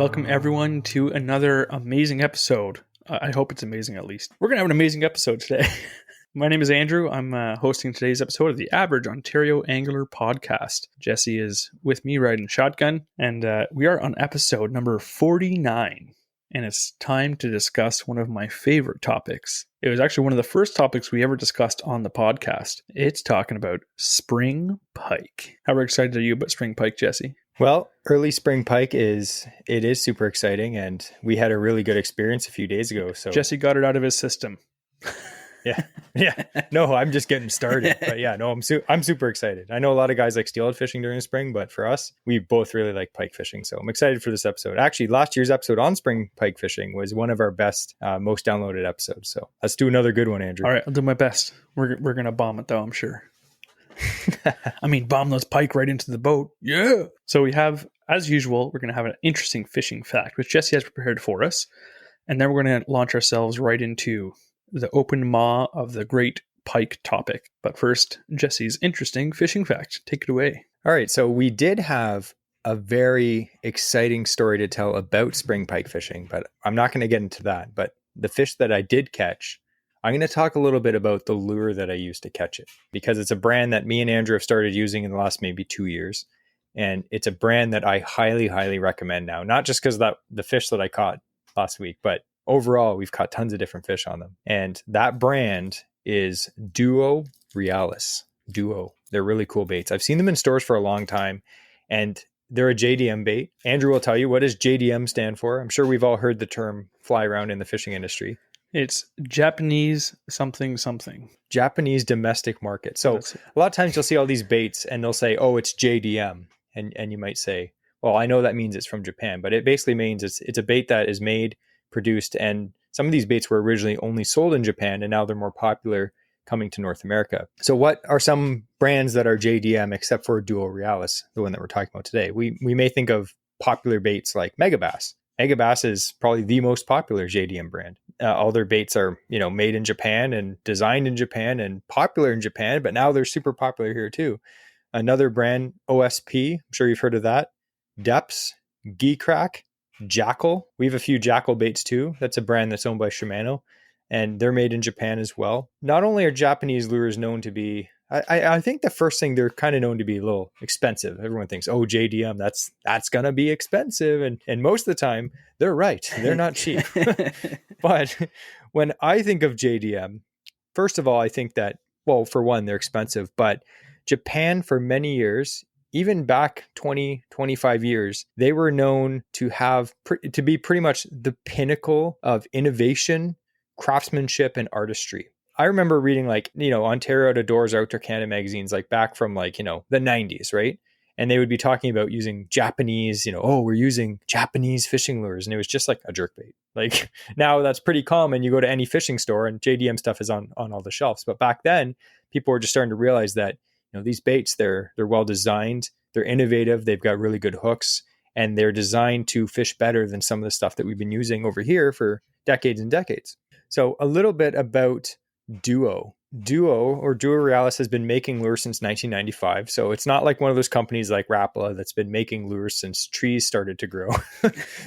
Welcome everyone to another amazing episode. I hope it's amazing at least. We're going to have an amazing episode today. My name is Andrew. I'm hosting today's episode of the Average Ontario Angler Podcast. Jesse is with me riding shotgun, and we are on episode number 49. And it's time to discuss one of my favorite topics. It was actually one of the first topics we ever discussed on the podcast. It's talking about spring pike. How excited are you about spring pike, Jesse? Well, early spring pike is super exciting, and we had a really good experience a few days ago. So Jesse got it out of his system. Yeah. No, I'm just getting started. But yeah, no, I'm super excited. I know a lot of guys like steelhead fishing during the spring, but for us, we both really like pike fishing. So I'm excited for this episode. Actually, last year's episode on spring pike fishing was one of our best, most downloaded episodes. So let's do another good one, Andrew. All right, I'll do my best. We're gonna bomb it though, I'm sure. Bomb those pike right into the boat. Yeah. So we have, as usual, we're going to have an interesting fishing fact, which Jesse has prepared for us. And then we're going to launch ourselves right into the open maw of the great pike topic. But first, Jesse's interesting fishing fact. Take it away. All right. So we did have a very exciting story to tell about spring pike fishing, but I'm not going to get into that. But the fish that I did catch, I'm going to talk a little bit about the lure that I used to catch it, because it's a brand that me and Andrew have started using in the last maybe 2 years. And it's a brand that I highly, highly recommend now, not just because of the fish that I caught last week, but overall, we've caught tons of different fish on them. And that brand is Duo Realis. Duo. They're really cool baits. I've seen them in stores for a long time, and they're a JDM bait. Andrew will tell you, what does JDM stand for? I'm sure we've all heard the term fly around in the fishing industry. It's Japanese something something. Japanese domestic market. So a lot of times you'll see all these baits and they'll say, oh, it's JDM. And you might say, well, I know that means it's from Japan, but it basically means it's a bait that is made, produced, and some of these baits were originally only sold in Japan, and now they're more popular coming to North America. So what are some brands that are JDM except for Duo Realis, the one that we're talking about today? We may think of popular baits like Megabass. Megabass is probably the most popular JDM brand. All their baits are, made in Japan and designed in Japan and popular in Japan, but now they're super popular here too. Another brand, OSP, I'm sure you've heard of that. Depths, Geecrack, Jackal. We have a few Jackal baits too. That's a brand that's owned by Shimano, and they're made in Japan as well. Not only are Japanese lures known to be, I think the first thing, they're kind of known to be a little expensive. Everyone thinks, oh, JDM, that's going to be expensive. And most of the time, they're right. They're not cheap. But when I think of JDM, first of all, I think that, well, for one, they're expensive. But Japan, for many years, even back 20, 25 years, they were known to be pretty much the pinnacle of innovation, craftsmanship, and artistry. I remember reading Ontario Out of Doors, Outdoor Canada magazines, back from the 90s, right? And they would be talking about using Japanese, we're using Japanese fishing lures. And it was just like a jerkbait. Now that's pretty common. You go to any fishing store and JDM stuff is on all the shelves. But back then, people were just starting to realize that, these baits, they're well designed, they're innovative, they've got really good hooks, and they're designed to fish better than some of the stuff that we've been using over here for decades and decades. So a little bit about Duo. Duo Realis has been making lures since 1995. So it's not like one of those companies like Rapala that's been making lures since trees started to grow.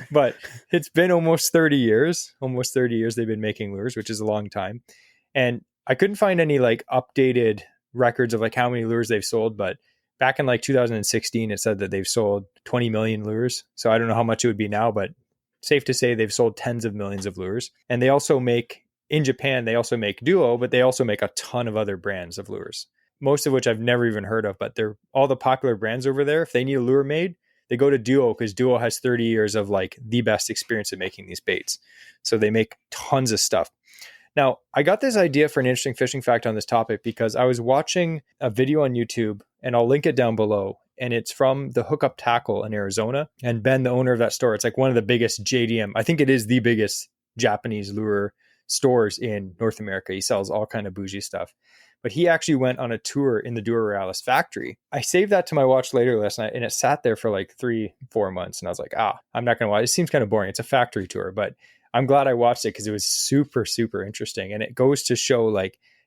But it's been almost 30 years. Almost 30 years they've been making lures, which is a long time. And I couldn't find any updated records of how many lures they've sold, but back in 2016, it said that they've sold 20 million lures. So I don't know how much it would be now, but safe to say they've sold tens of millions of lures. And they also make, in Japan, they also make Duo, but they also make a ton of other brands of lures, most of which I've never even heard of, but they're all the popular brands over there. If they need a lure made, they go to Duo, because Duo has 30 years of the best experience in making these baits. So they make tons of stuff. Now, I got this idea for an interesting fishing fact on this topic because I was watching a video on YouTube, and I'll link it down below. And it's from the Hookup Tackle in Arizona. And Ben, the owner of that store, it's one of the biggest JDM. I think it is the biggest Japanese lure stores in North America. He sells all kind of bougie stuff. But he actually went on a tour in the Duo Realis factory. I saved that to my watch later last night, and it sat there for 3-4 months. And I was like, I'm not going to watch. It seems kind of boring. It's a factory tour, but I'm glad I watched it because it was super, super interesting. And it goes to show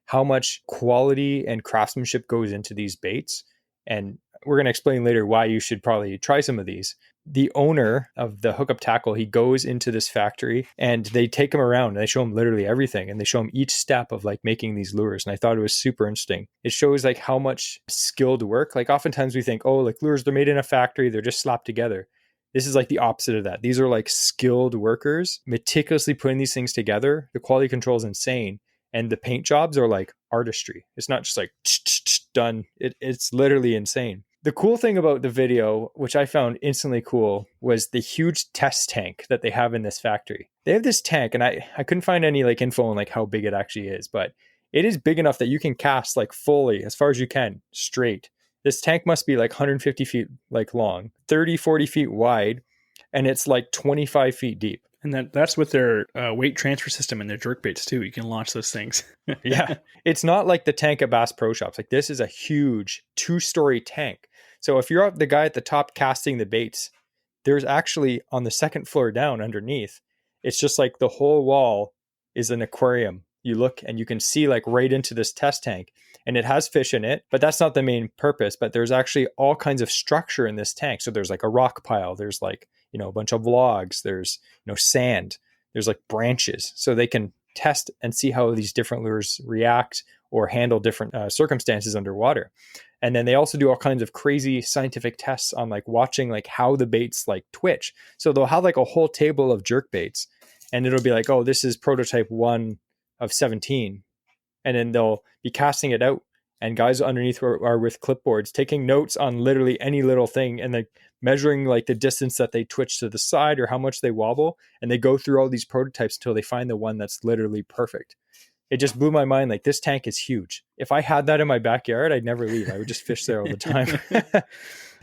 how much quality and craftsmanship goes into these baits. And we're going to explain later why you should probably try some of these. the owner of the hookup tackle, he goes into this factory and they take him around and they show him literally everything. And they show him each step of like making these lures. And I thought it was super interesting. It shows like how much skilled work, like oftentimes we think, oh, like lures, they're made in a factory, they're just slapped together. This is like the opposite of that. These are like skilled workers meticulously putting these things together. The quality control is insane. And the paint jobs are like artistry. It's not just like done. It's literally insane. The cool thing about the video, which I found instantly cool, was the huge test tank that they have in this factory. They have this tank, and I couldn't find any like info on like how big it actually is, but it is big enough that you can cast like fully as far as you can straight. This tank must be like 150 feet like long, 30, 40 feet wide, and it's like 25 feet deep. And that's with their weight transfer system and their jerk baits too. You can launch those things. Yeah. It's not like the tank at Bass Pro Shops. Like this is a huge 2-story tank. So if you're the guy at the top casting the baits, there's actually on the second floor down underneath, it's just like the whole wall is an aquarium. You look and you can see like right into this test tank, and it has fish in it, but that's not the main purpose. But there's actually all kinds of structure in this tank. So there's like a rock pile. There's like, a bunch of logs. There's, sand. There's like branches. So they can test and see how these different lures react or handle different circumstances underwater. And then they also do all kinds of crazy scientific tests on like watching like how the baits like twitch. So they'll have like a whole table of jerk baits, and it'll be like, oh, this is prototype 1 of 17. And then they'll be casting it out, and guys underneath are with clipboards taking notes on literally any little thing, and like measuring like the distance that they twitch to the side or how much they wobble. And they go through all these prototypes until they find the one that's literally perfect. It just blew my mind. Like this tank is huge. If I had that in my backyard, I'd never leave. I would just fish there all the time.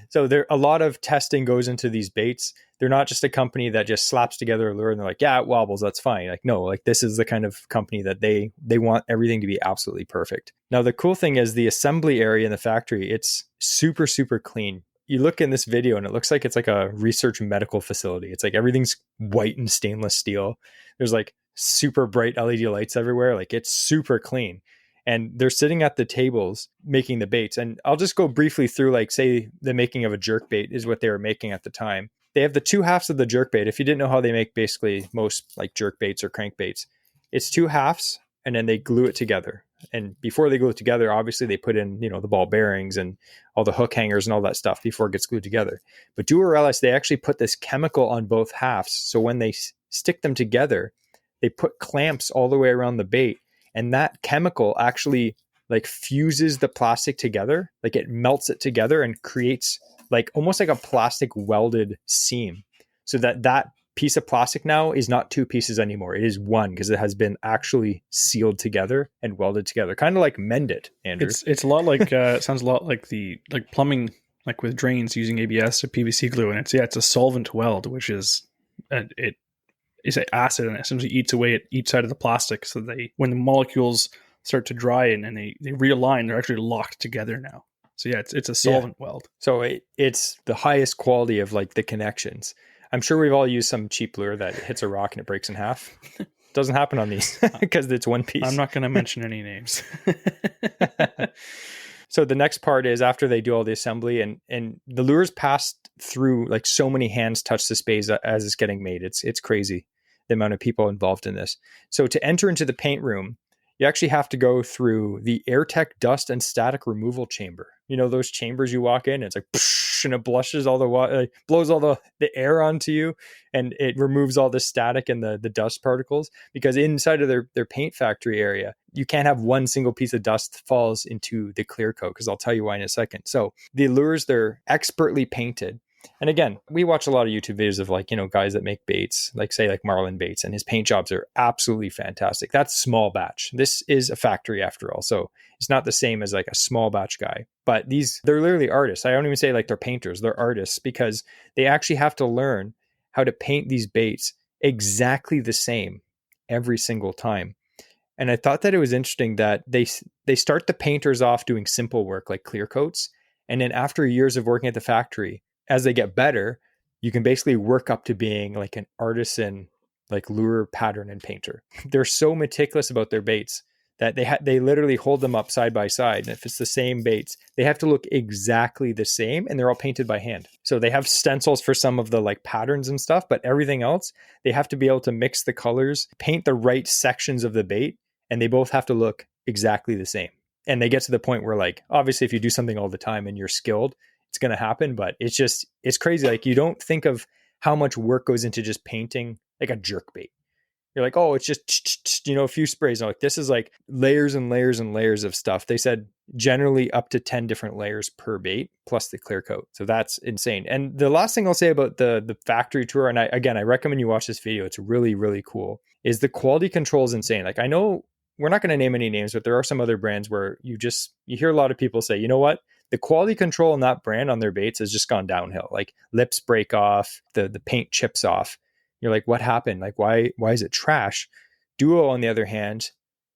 So a lot of testing goes into these baits. They're not just a company that just slaps together a lure and they're like, yeah, it wobbles, that's fine. Like, no, like this is the kind of company that they want everything to be absolutely perfect. Now, the cool thing is the assembly area in the factory, it's super, super clean. You look in this video and it looks like it's like a research medical facility. It's like everything's white and stainless steel. There's like super bright LED lights everywhere. Like it's super clean. And they're sitting at the tables making the baits. And I'll just go briefly through, like, say the making of a jerk bait is what they were making at the time. They have the two halves of the jerk bait. If you didn't know how they make basically most like jerk baits or crank baits, it's two halves and then they glue it together. And before they glue it together, obviously they put in, the ball bearings and all the hook hangers and all that stuff before it gets glued together. But do realize they actually put this chemical on both halves. So when they stick them together, they put clamps all the way around the bait. And that chemical actually like fuses the plastic together, like it melts it together and creates like almost like a plastic welded seam. So that piece of plastic now is not two pieces anymore. It is one because it has been actually sealed together and welded together. Kind of like mend it, Andrew. It's a lot like it sounds a lot like the plumbing, like with drains using ABS or PVC glue, and it's a solvent weld, which is is an acid and it essentially eats away at each side of the plastic. So when the molecules start to dry and they realign, they're actually locked together now. So yeah, it's a solvent weld. So it's the highest quality of like the connections. I'm sure we've all used some cheap lure that hits a rock and it breaks in half. Doesn't happen on these because it's one piece. I'm not going to mention any names. So the next part is after they do all the assembly and the lures passed through, like so many hands touch the space as it's getting made. It's crazy the amount of people involved in this. So to enter into the paint room, you actually have to go through the AirTech dust and static removal chamber. Those chambers you walk in, it's like, and it blushes all the water, blows all the air onto you, and it removes all the static and the dust particles. Because inside of their paint factory area, you can't have one single piece of dust falls into the clear coat, because I'll tell you why in a second. So the lures, they're expertly painted. And again, we watch a lot of YouTube videos of like, guys that make baits, like say like Marlin Baits, and his paint jobs are absolutely fantastic. That's small batch. This is a factory after all. So it's not the same as like a small batch guy, but they're literally artists. I don't even say like they're painters, they're artists, because they actually have to learn how to paint these baits exactly the same every single time. And I thought that it was interesting that they start the painters off doing simple work like clear coats. And then after years of working at the factory, as they get better, you can basically work up to being like an artisan, like lure pattern and painter. They're so meticulous about their baits that they literally hold them up side by side. And if it's the same baits, they have to look exactly the same, and they're all painted by hand. So they have stencils for some of the like patterns and stuff, but everything else, they have to be able to mix the colors, paint the right sections of the bait, and they both have to look exactly the same. And they get to the point where, like, obviously if you do something all the time and you're skilled, it's going to happen, but it's crazy. Like, you don't think of how much work goes into just painting like a jerk bait. You're like, oh, it's just, a few sprays. And like, this is like layers and layers and layers of stuff. They said generally up to 10 different layers per bait plus the clear coat. So that's insane. And the last thing I'll say about the factory tour, and I recommend you watch this video. It's really, really cool, is the quality control is insane. Like, I know we're not going to name any names, but there are some other brands where you hear a lot of people say, you know what? The quality control in that brand on their baits has just gone downhill. Like, lips break off, the paint chips off. You're like, what happened? Like, why is it trash? Duo, on the other hand,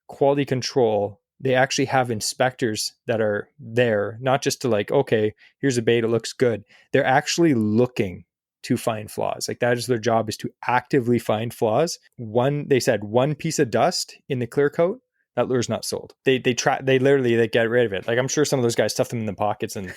quality control, they actually have inspectors that are there, not just to like, okay, here's a bait, it looks good. They're actually looking to find flaws. Like, that is their job, is to actively find flaws. They said one piece of dust in the clear coat, that lure's not sold. They literally get rid of it. Like, I'm sure some of those guys stuff them in the pockets and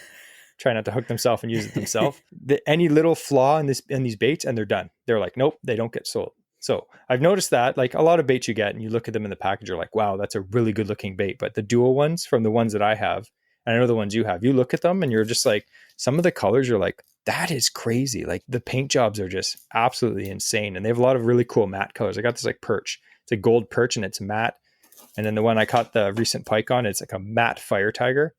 try not to hook themselves and use it themselves. Any little flaw in these baits, and they're done. They're like, nope, they don't get sold. So I've noticed that, like, a lot of baits you get and you look at them in the package, you're like, wow, that's a really good looking bait. But the dual ones, from the ones that I have, and I know the ones you have, you look at them and you're just like, some of the colors, you're like, that is crazy. Like, the paint jobs are just absolutely insane. And they have a lot of really cool matte colors. I got this like perch. It's a gold perch and it's matte. And then the one I caught the recent pike on, it's like a matte fire tiger.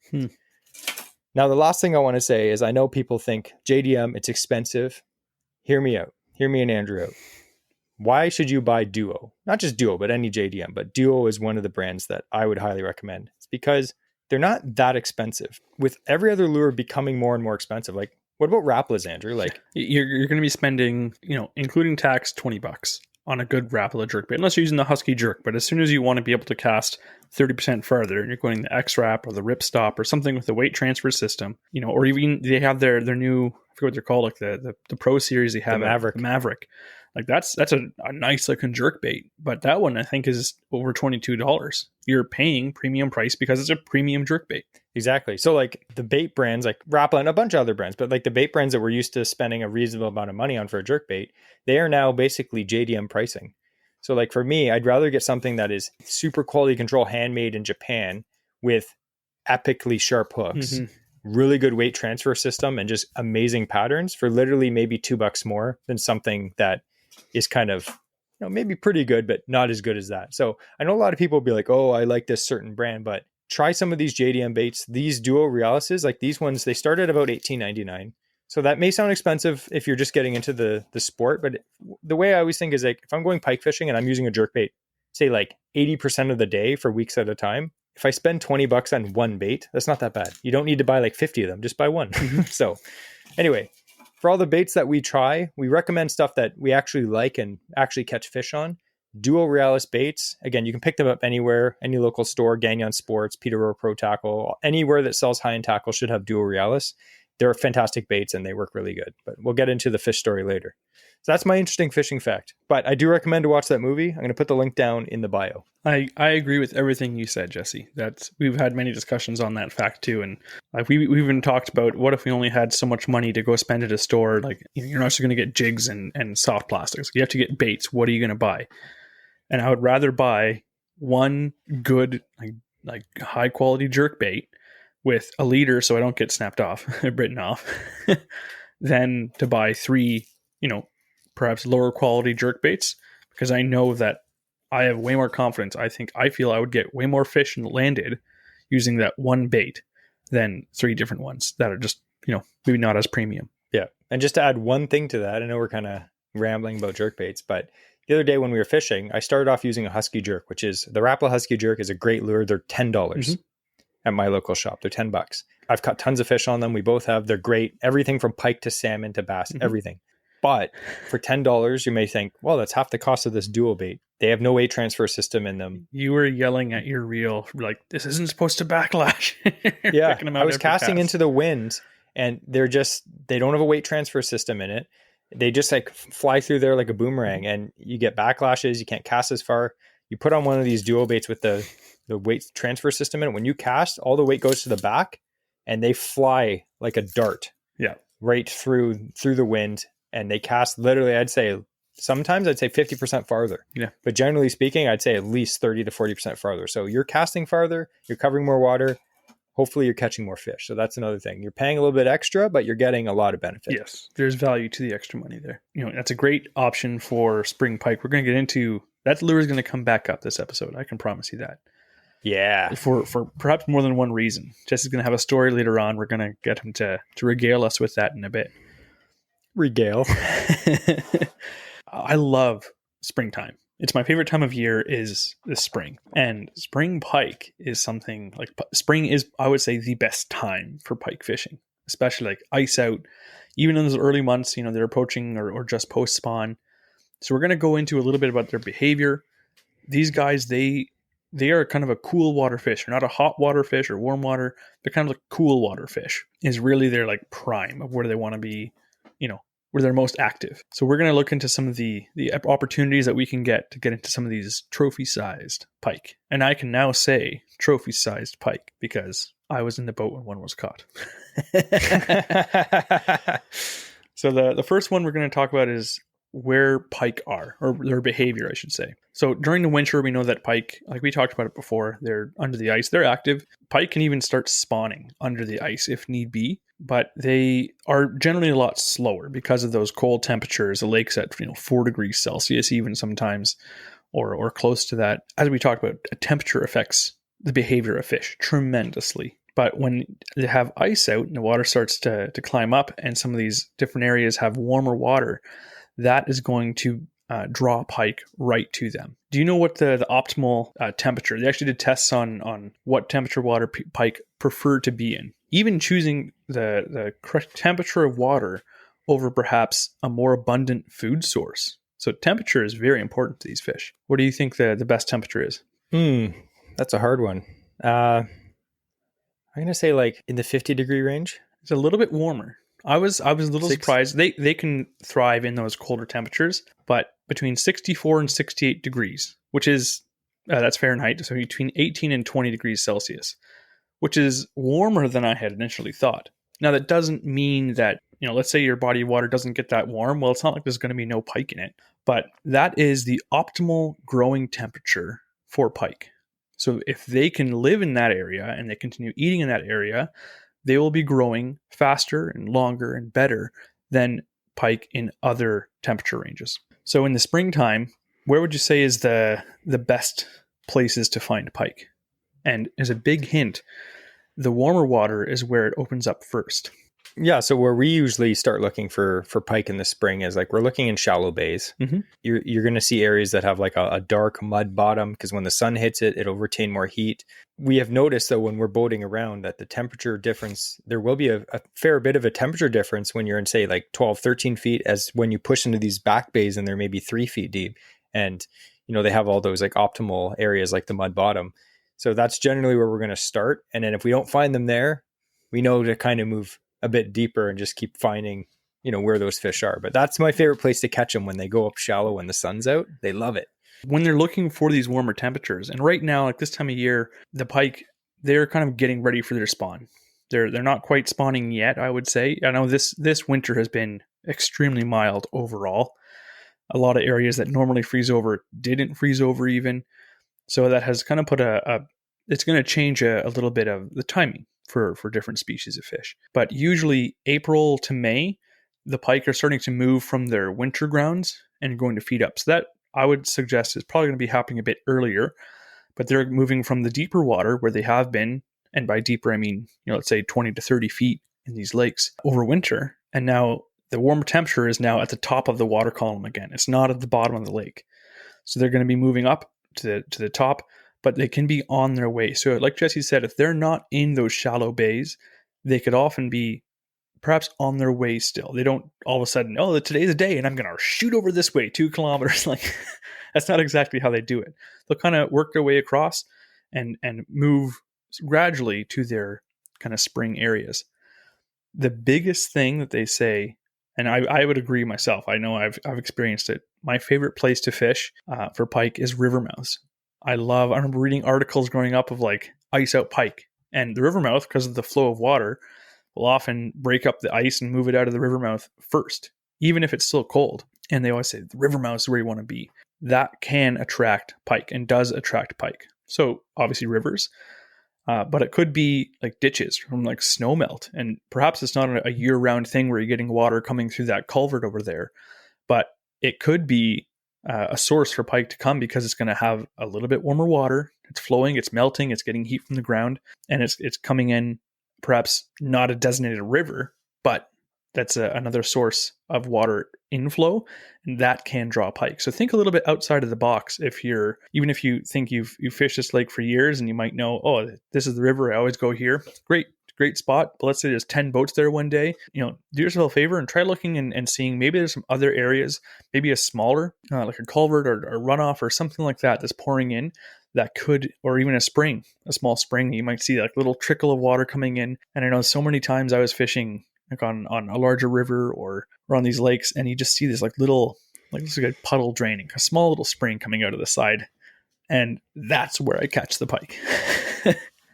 Now, the last thing I want to say is, I know people think JDM, it's expensive. Hear me out. Hear me and Andrew out. Why should you buy Duo? Not just Duo, but any JDM. But Duo is one of the brands that I would highly recommend. It's because they're not that expensive. With every other lure becoming more and more expensive, like, what about Rapalas, Andrew? Like, you're going to be spending, including tax, $20 on a good Rapala jerkbait, unless you're using the Husky jerk. But as soon as you want to be able to cast 30% farther, and you're going the X-Wrap or the Ripstop or something with the weight transfer system, or even they have their new, I forget what they're called, like the Pro Series they have, the Maverick. Like, that's a nice looking jerkbait, but that one I think is over $22. You're paying premium price because it's a premium jerkbait. Exactly. So like the bait brands like Rapala and a bunch of other brands, but like the bait brands that we're used to spending a reasonable amount of money on for a jerkbait, they are now basically JDM pricing. So like for me, I'd rather get something that is super quality control, handmade in Japan with epically sharp hooks, really good weight transfer system, and just amazing patterns for literally maybe $2 more than something that is kind of, maybe pretty good, but not as good as that. So I know a lot of people will be like, oh, I like this certain brand, but try some of these JDM baits. These Duo Realises, like these ones, they start at about $18.99. So that may sound expensive if you're just getting into the sport, but the way I always think is, like, if I'm going pike fishing and I'm using a jerkbait, say like 80% of the day for weeks at a time, if I spend $20 on one bait, that's not that bad. You don't need to buy like 50 of them, just buy one. So anyway, for all the baits that we try, we recommend stuff that we actually like and actually catch fish on. Duo Realis baits, again, you can pick them up anywhere, any local store, Gagnon Sports, Peterborough Pro Tackle, anywhere that sells high-end tackle should have Duo Realis. They're fantastic baits and they work really good, but we'll get into the fish story later. So that's my interesting fishing fact, but I do recommend to watch that movie. I'm going to put the link down in the bio. I agree with everything you said, Jesse. We've had many discussions on that fact too. And like we even talked about, what if we only had so much money to go spend at a store? Like, you're not just going to get jigs and soft plastics. You have to get baits. What are you going to buy? And I would rather buy one good, like high quality jerk bait with a leader so I don't get snapped off, bitten off, than to buy three, perhaps lower quality jerk baits, because I know that I have way more confidence. I feel I would get way more fish landed using that one bait than three different ones that are just, maybe not as premium. Yeah. And just to add one thing to that, I know we're kind of rambling about jerk baits, but the other day when we were fishing, I started off using a Husky jerk, which is the Rapala Husky jerk is a great lure. They're $10 at my local shop. They're $10. I've caught tons of fish on them. We both have. They're great. Everything from pike to salmon to bass, everything. But for $10, you may think, well, that's half the cost of this Duo bait. They have no weight transfer system in them. You were yelling at your reel, like, this isn't supposed to backlash. Yeah, I was casting into the wind, and they don't have a weight transfer system in it. They just like fly through there like a boomerang, and you get backlashes. You can't cast as far. You put on one of these Duo baits with the the weight transfer system in it. When you cast, all the weight goes to the back and they fly like a dart. Yeah. Right through the wind, and they cast literally, sometimes I'd say 50% farther. Yeah. But generally speaking, I'd say at least 30 to 40% farther. So you're casting farther, you're covering more water. Hopefully you're catching more fish. So that's another thing. You're paying a little bit extra, but you're getting a lot of benefit. Yes. There's value to the extra money there. That's a great option for spring pike. We're going to get into that. Lure is going to come back up this episode. I can promise you that. Yeah. For perhaps more than one reason. Jesse's going to have a story later on. We're going to get him to regale us with that in a bit. Regale. I love springtime. It's my favorite time of year is the spring. And spring pike is something like spring is, I would say, the best time for pike fishing, especially like ice out. Even in those early months, they're approaching or just post spawn. So we're going to go into a little bit about their behavior. These guys, they are kind of a cool water fish. They're not a hot water fish or warm water. They're kind of like cool water fish is really their like prime of where they want to be, where they're most active. So we're going to look into some of the opportunities that we can get to get into some of these trophy-sized pike. And I can now say trophy-sized pike because I was in the boat when one was caught. So the first one we're going to talk about is where pike are, or their behavior, I should say. So during the winter, we know that pike, like we talked about it before, they're under the ice, they're active. Pike can even start spawning under the ice if need be, but they are generally a lot slower because of those cold temperatures. The lake's at 4 degrees Celsius even sometimes, or close to that. As we talked about, temperature affects the behavior of fish tremendously. But when they have ice out and the water starts to climb up and some of these different areas have warmer water, that is going to draw pike right to them. Do you know what the optimal temperature? They actually did tests on what temperature water pike prefer to be in. Even choosing the correct temperature of water over perhaps a more abundant food source. So temperature is very important to these fish. What do you think the best temperature is? That's a hard one. I'm going to say like in the 50-degree range. It's a little bit warmer. I was a little surprised. They can thrive in those colder temperatures, but between 64 and 68 degrees, which is, that's Fahrenheit, so between 18 and 20 degrees Celsius, which is warmer than I had initially thought. Now, that doesn't mean that, let's say your body of water doesn't get that warm. Well, it's not like there's going to be no pike in it, but that is the optimal growing temperature for pike. So if they can live in that area and they continue eating in that area, they will be growing faster and longer and better than pike in other temperature ranges. So in the springtime, where would you say is the best places to find pike? And as a big hint, the warmer water is where it opens up first. Yeah, so where we usually start looking for pike in the spring is like we're looking in shallow bays. Mm-hmm. You're going to see areas that have like a dark mud bottom because when the sun hits it, it'll retain more heat. We have noticed though when we're boating around that the temperature difference, there will be a fair bit of a temperature difference when you're in say like 12, 13 feet as when you push into these back bays and they're maybe 3 feet deep. And they have all those like optimal areas like the mud bottom. So that's generally where we're going to start. And then if we don't find them there, we know to kind of move a bit deeper and just keep finding, where those fish are. But that's my favorite place to catch them when they go up shallow when the sun's out. They love it. When they're looking for these warmer temperatures, and right now, like this time of year, the pike, they're kind of getting ready for their spawn. They're not quite spawning yet, I would say. I know this winter has been extremely mild overall. A lot of areas that normally freeze over didn't freeze over even. So that has kind of put it's going to change a little bit of the timing for different species of fish. But usually April to May, the pike are starting to move from their winter grounds and going to feed up. So that I would suggest is probably going to be happening a bit earlier, but they're moving from the deeper water where they have been. And by deeper, I mean, let's say 20 to 30 feet in these lakes over winter. And now the warmer temperature is now at the top of the water column again. It's not at the bottom of the lake. So they're going to be moving up to the top, but they can be on their way. So like Jesse said, if they're not in those shallow bays, they could often be perhaps on their way still. They don't all of a sudden, today's a day and I'm going to shoot over this way 2 kilometers. Like that's not exactly how they do it. They'll kind of work their way across and move gradually to their kind of spring areas. The biggest thing that they say, and I would agree myself, I know I've experienced it. My favorite place to fish for pike is river mouths. I remember reading articles growing up of like ice out pike, and the river mouth, because of the flow of water, will often break up the ice and move it out of the river mouth first, even if it's still cold. And they always say the river mouth is where you want to be. That can attract pike and does attract pike. So obviously rivers, but it could be like ditches from like snow melt. And perhaps it's not a year-round thing where you're getting water coming through that culvert over there, but it could be a source for pike to come because it's going to have a little bit warmer water. It's flowing, it's melting, it's getting heat from the ground, and it's coming in, perhaps not a designated river, but that's another source of water inflow, and that can draw pike. So think a little bit outside of the box. Even if you think you've fished this lake for years and you might know, oh, this is the river, I always go here. Great spot. But let's say there's 10 boats there one day. Do yourself a favor and try looking and seeing maybe there's some other areas, maybe a smaller, like a culvert or runoff or something like that that's pouring in that could, or even a small spring, you might see like little trickle of water coming in. And I know so many times I was fishing like on a larger river or on these lakes, and you just see this like little, like this is a puddle draining, a small little spring coming out of the side. And that's where I catch the pike.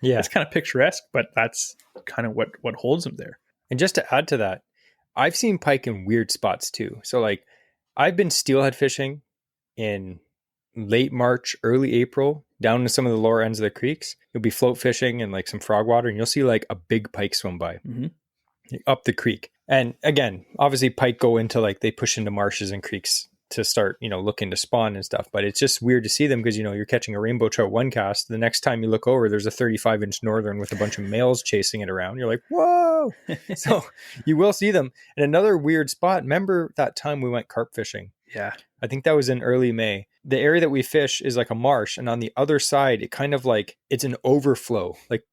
Yeah. It's kind of picturesque, but that's kind of what holds them there. And just to add to that, I've seen pike in weird spots too. So like I've been steelhead fishing in late March, early April, down to some of the lower ends of the creeks. You'll be float fishing in like some frog water and you'll see like a big pike swim by up the creek. And again, obviously pike go into like, they push into marshes and creeks to start, looking to spawn and stuff. But it's just weird to see them because, you're catching a rainbow trout one cast. The next time you look over, there's a 35-inch northern with a bunch of males chasing it around. You're like, whoa. So you will see them. And another weird spot, remember that time we went carp fishing? Yeah. I think that was in early May. The area that we fish is like a marsh. And on the other side, it kind of like, it's an overflow. Like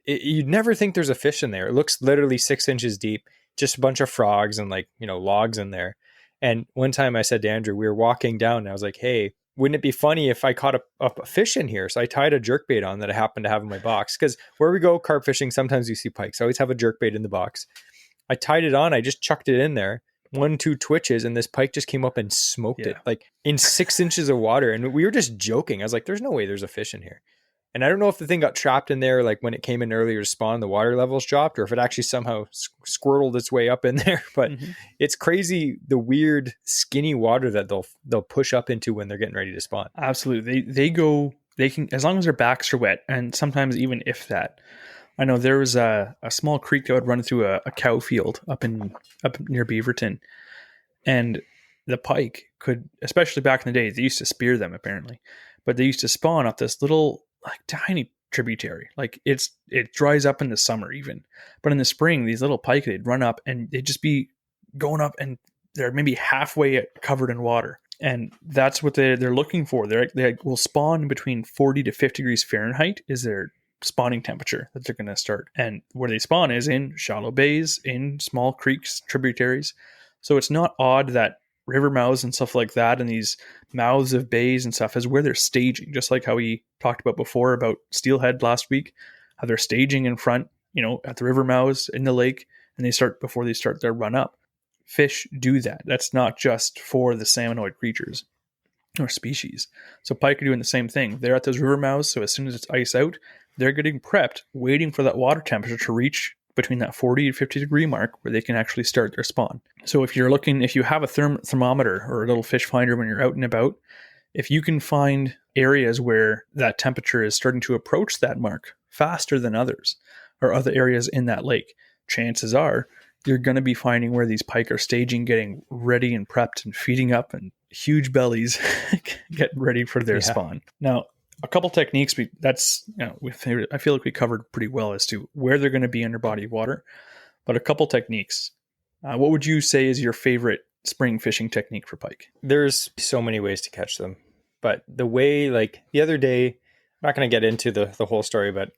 you'd never think there's a fish in there. It looks literally 6 inches deep, just a bunch of frogs and like, logs in there. And one time I said to Andrew, we were walking down and I was like, hey, wouldn't it be funny if I caught a fish in here? So I tied a jerkbait on that I happened to have in my box. Because where we go carp fishing, sometimes you see pike. So I always have a jerkbait in the box. I tied it on. I just chucked it in there. 1-2 twitches. And this pike just came up and smoked it like in 6 inches of water. And we were just joking. I was like, there's no way there's a fish in here. And I don't know if the thing got trapped in there, like when it came in earlier to spawn, the water levels dropped, or if it actually somehow squirtled its way up in there. But it's crazy, the weird skinny water that they'll push up into when they're getting ready to spawn. Absolutely. They can, as long as their backs are wet, and sometimes even if that. I know there was a small creek that would run through a cow field up near Beaverton. And the pike could, especially back in the day, they used to spear them apparently, but they used to spawn up this little like tiny tributary. Like it dries up in the summer even, but in the spring, these little pike, they'd run up and they'd just be going up and they're maybe halfway covered in water. And that's what they're looking for. They will spawn between 40 to 50 degrees Fahrenheit is their spawning temperature that they're going to start. And where they spawn is in shallow bays, in small creeks, tributaries. So it's not odd that river mouths and stuff like that and these mouths of bays and stuff is where they're staging, just like how we talked about before about steelhead last week, how they're staging in front, at the river mouths in the lake, and before they start their run up. Fish do that. That's not just for the salmonoid creatures or species. So pike are doing the same thing. They're at those river mouths, so as soon as it's ice out, they're getting prepped, waiting for that water temperature to reach between that 40 to 50 degree mark where they can actually start their spawn. So if you have a thermometer or a little fish finder when you're out and about, if you can find areas where that temperature is starting to approach that mark faster than others or other areas in that lake, chances are you're going to be finding where these pike are staging, getting ready and prepped and feeding up and huge bellies getting ready for their spawn. Now, a couple techniques I feel like we covered pretty well as to where they're going to be under body of water, but a couple techniques. What would you say is your favorite spring fishing technique for pike? There's so many ways to catch them, but the way, like the other day, I'm not going to get into the whole story, but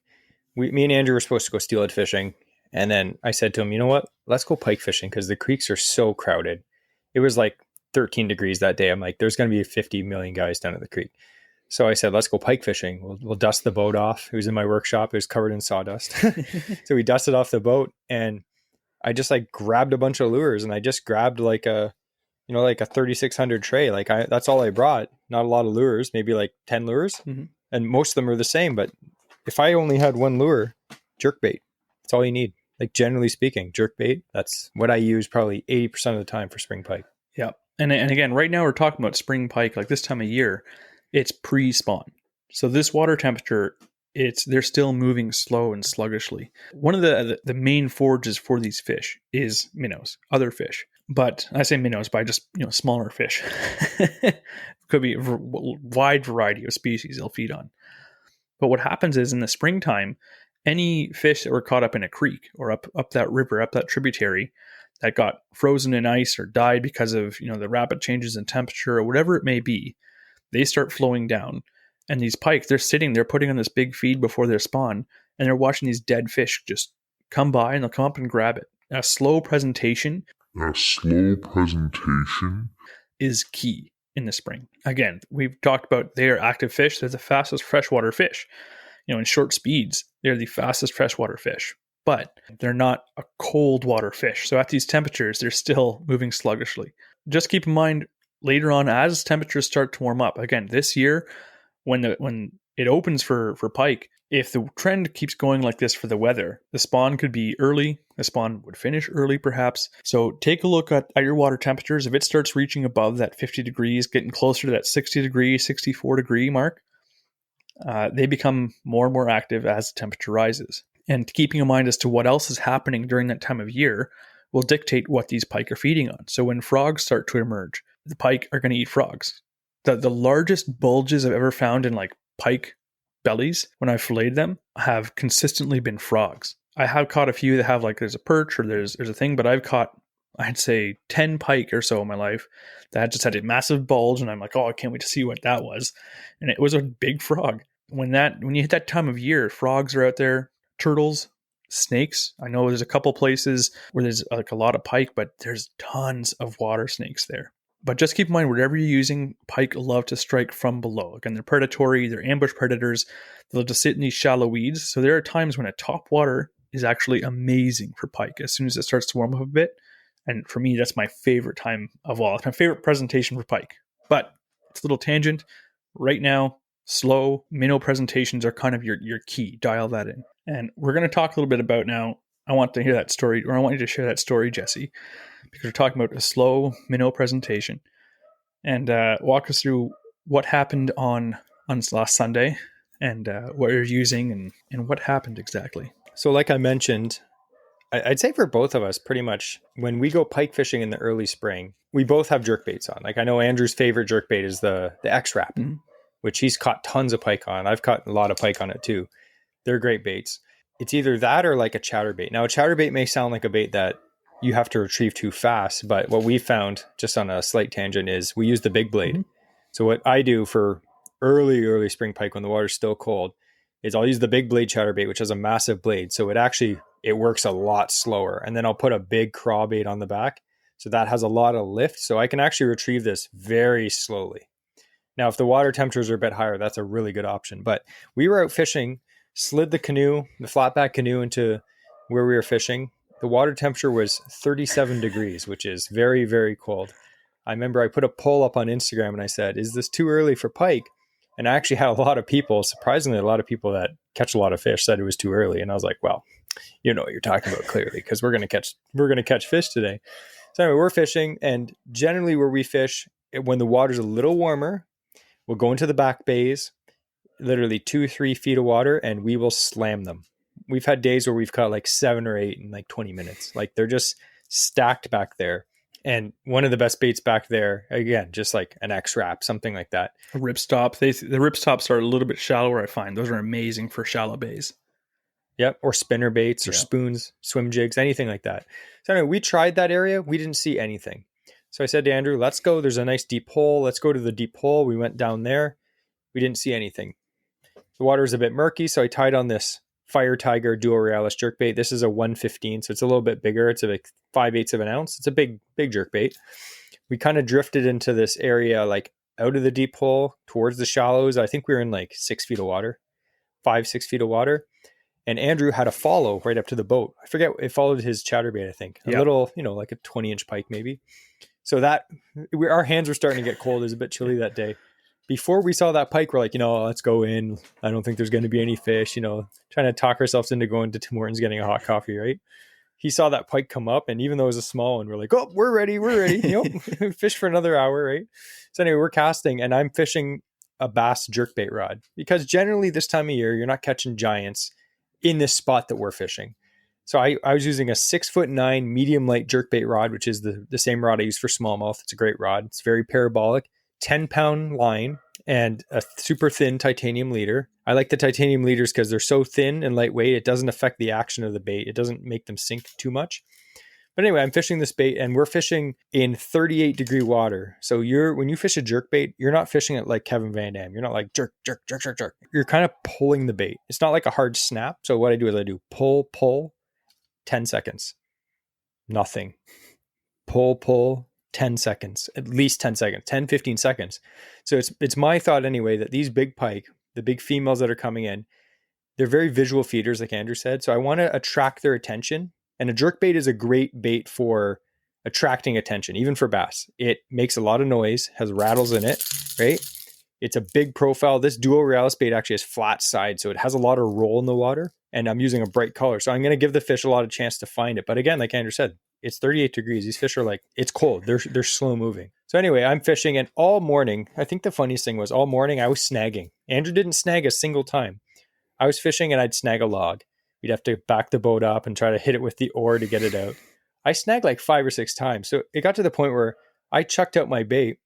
me and Andrew were supposed to go steelhead fishing. And then I said to him, you know what, let's go pike fishing because the creeks are so crowded. It was like 13 degrees that day. I'm like, there's going to be 50 million guys down at the creek. So I said, let's go pike fishing. We'll dust the boat off. It was in my workshop. It was covered in sawdust. So we dusted off the boat and I just like grabbed a bunch of lures and I just grabbed like a 3,600 tray. That's all I brought. not a lot of lures, maybe like 10 lures. Mm-hmm. And most of them are the same. But if I only had one lure, jerkbait, that's all you need. Like generally speaking, jerkbait, that's what I use probably 80% of the time for spring pike. Yeah. And again, right now we're talking about spring pike, like this time of year, it's pre-spawn. So this water temperature, they're still moving slow and sluggishly. One of the main forages for these fish is minnows, other fish. But I say minnows by just, smaller fish. Could be a wide variety of species they'll feed on. But what happens is in the springtime, any fish that were caught up in a creek or up that river, up that tributary, that got frozen in ice or died because of the rapid changes in temperature or whatever it may be, they start flowing down. And these pike, they're putting on this big feed before their spawn, and they're watching these dead fish just come by, and they'll come up and grab it. A slow presentation is key in the spring. Again, we've talked about they are active fish. They're the fastest freshwater fish. In short speeds, they're the fastest freshwater fish. But they're not a cold water fish. So at these temperatures, they're still moving sluggishly. Just keep in mind, later on, as temperatures start to warm up, again, this year, when it opens for pike, if the trend keeps going like this for the weather, the spawn could be early. The spawn would finish early, perhaps. So take a look at your water temperatures. If it starts reaching above that 50 degrees, getting closer to that 60 degree, 64 degree mark, they become more and more active as the temperature rises. And keeping in mind as to what else is happening during that time of year will dictate what these pike are feeding on. So when frogs start to emerge, the pike are going to eat frogs. The largest bulges I've ever found in like pike bellies when I've filleted them have consistently been frogs. I have caught a few that have there's a perch or there's a thing, but I've caught, I'd say 10 pike or so in my life that just had a massive bulge, and I'm like, oh, I can't wait to see what that was. And it was a big frog. When you hit that time of year, frogs are out there, turtles, snakes. I know there's a couple places where there's a lot of pike, but there's tons of water snakes there. But just keep in mind, whatever you're using, pike love to strike from below. Again, they're predatory, they're ambush predators. They'll just sit in these shallow weeds. So there are times when a top water is actually amazing for pike as soon as it starts to warm up a bit. And for me, that's my favorite time of all. It's my favorite presentation for pike. But it's a little tangent. Right now, slow minnow presentations are kind of your key. Dial that in. And we're going to talk a little bit about now. I want to hear that story, or I want you to share that story, Jesse, because we're talking about a slow minnow presentation. And walk us through what happened on last Sunday and what you're using and what happened exactly. So like I mentioned, I'd say for both of us, pretty much when we go pike fishing in the early spring, we both have jerkbaits on. Like I know Andrew's favorite jerkbait is the X-Wrap, which he's caught tons of pike on. I've caught a lot of pike on it too. They're great baits. It's either that or like a chatterbait. Now a chatterbait may sound like a bait that you have to retrieve too fast, but what we found, just on a slight tangent, is we use the big blade. So what I do for early spring pike when the water's still cold is I'll use the big blade chatterbait, which has a massive blade. So it works a lot slower. And then I'll put a big craw bait on the back. So that has a lot of lift. So I can actually retrieve this very slowly. Now, if the water temperatures are a bit higher, that's a really good option. But we were out fishing, slid the flatback canoe into where we were fishing. The water temperature was 37 degrees, which is very, very cold. I remember I put a poll up on Instagram and I said, is this too early for pike? And I actually had a lot of people, surprisingly, a lot of people that catch a lot of fish said it was too early. And I was like, well, you know what you're talking about clearly, because we're going to catch fish today. So anyway, we're fishing, and generally where we fish, when the water's a little warmer, we'll go into the back bays, literally 2-3 feet of water, and we will slam them. We've had days where we've caught like 7 or 8 in like 20 minutes. Like they're just stacked back there. And one of the best baits back there, again, just like an X-Wrap, something like that. A ripstop. The ripstops are a little bit shallower, I find. Those are amazing for shallow bays. Yep. Or spinner baits or spoons, swim jigs, anything like that. So anyway, we tried that area. We didn't see anything. So I said to Andrew, let's go. There's a nice deep hole. Let's go to the deep hole. We went down there. We didn't see anything. The water was a bit murky. So I tied on this Fire Tiger Duo Realis jerkbait. This is a 115, so it's a little bit bigger. It's like 5/8 of an ounce. It's a big jerkbait. We kind of drifted into this area, like out of the deep hole towards the shallows. I think we were in like 6 feet of water, 5-6 feet of water. And Andrew had a follow right up to the boat. I forget, it followed his chatterbait, I think. A little, like a 20-inch pike maybe. So that our hands were starting to get cold. It was a bit chilly that day. before we saw that pike, we're like, let's go in. I don't think there's going to be any fish, trying to talk ourselves into going to Tim Hortons, getting a hot coffee, right? He saw that pike come up, and even though it was a small one, we're like, oh, we're ready. Fish for another hour, right? So anyway, we're casting, and I'm fishing a bass jerkbait rod, because generally this time of year, you're not catching giants in this spot that we're fishing. So I was using a 6'9" medium light jerkbait rod, which is the same rod I use for smallmouth. It's a great rod. It's very parabolic, 10-pound line, and a super thin titanium leader. I like the titanium leaders because they're so thin and lightweight. It doesn't affect the action of the bait. It doesn't make them sink too much. But anyway, I'm fishing this bait, and we're fishing in 38-degree water. So when you fish a jerkbait, you're not fishing it like Kevin Van Dam. You're not like jerk, jerk, jerk, jerk, jerk. You're kind of pulling the bait. It's not like a hard snap. So what I do is I do pull, 10 seconds. Nothing. Pull, 10 seconds. At least 10 seconds. 10, 15 seconds. So it's my thought anyway that these big pike, the big females that are coming in, they're very visual feeders, like Andrew said. So I want to attract their attention. And a jerkbait is a great bait for attracting attention, even for bass. It makes a lot of noise, has rattles in it, right? It's a big profile. This Duo Realis bait actually has flat sides, so it has a lot of roll in the water, and I'm using a bright color. So I'm going to give the fish a lot of chance to find it. But again, like Andrew said, it's 38 degrees. These fish are like, it's cold. They're slow moving. So anyway, I'm fishing, and all morning, I think the funniest thing was all morning I was snagging. Andrew didn't snag a single time. I was fishing and I'd snag a log. We'd have to back the boat up and try to hit it with the oar to get it out. I snagged like 5 or 6 times. So it got to the point where I chucked out my bait.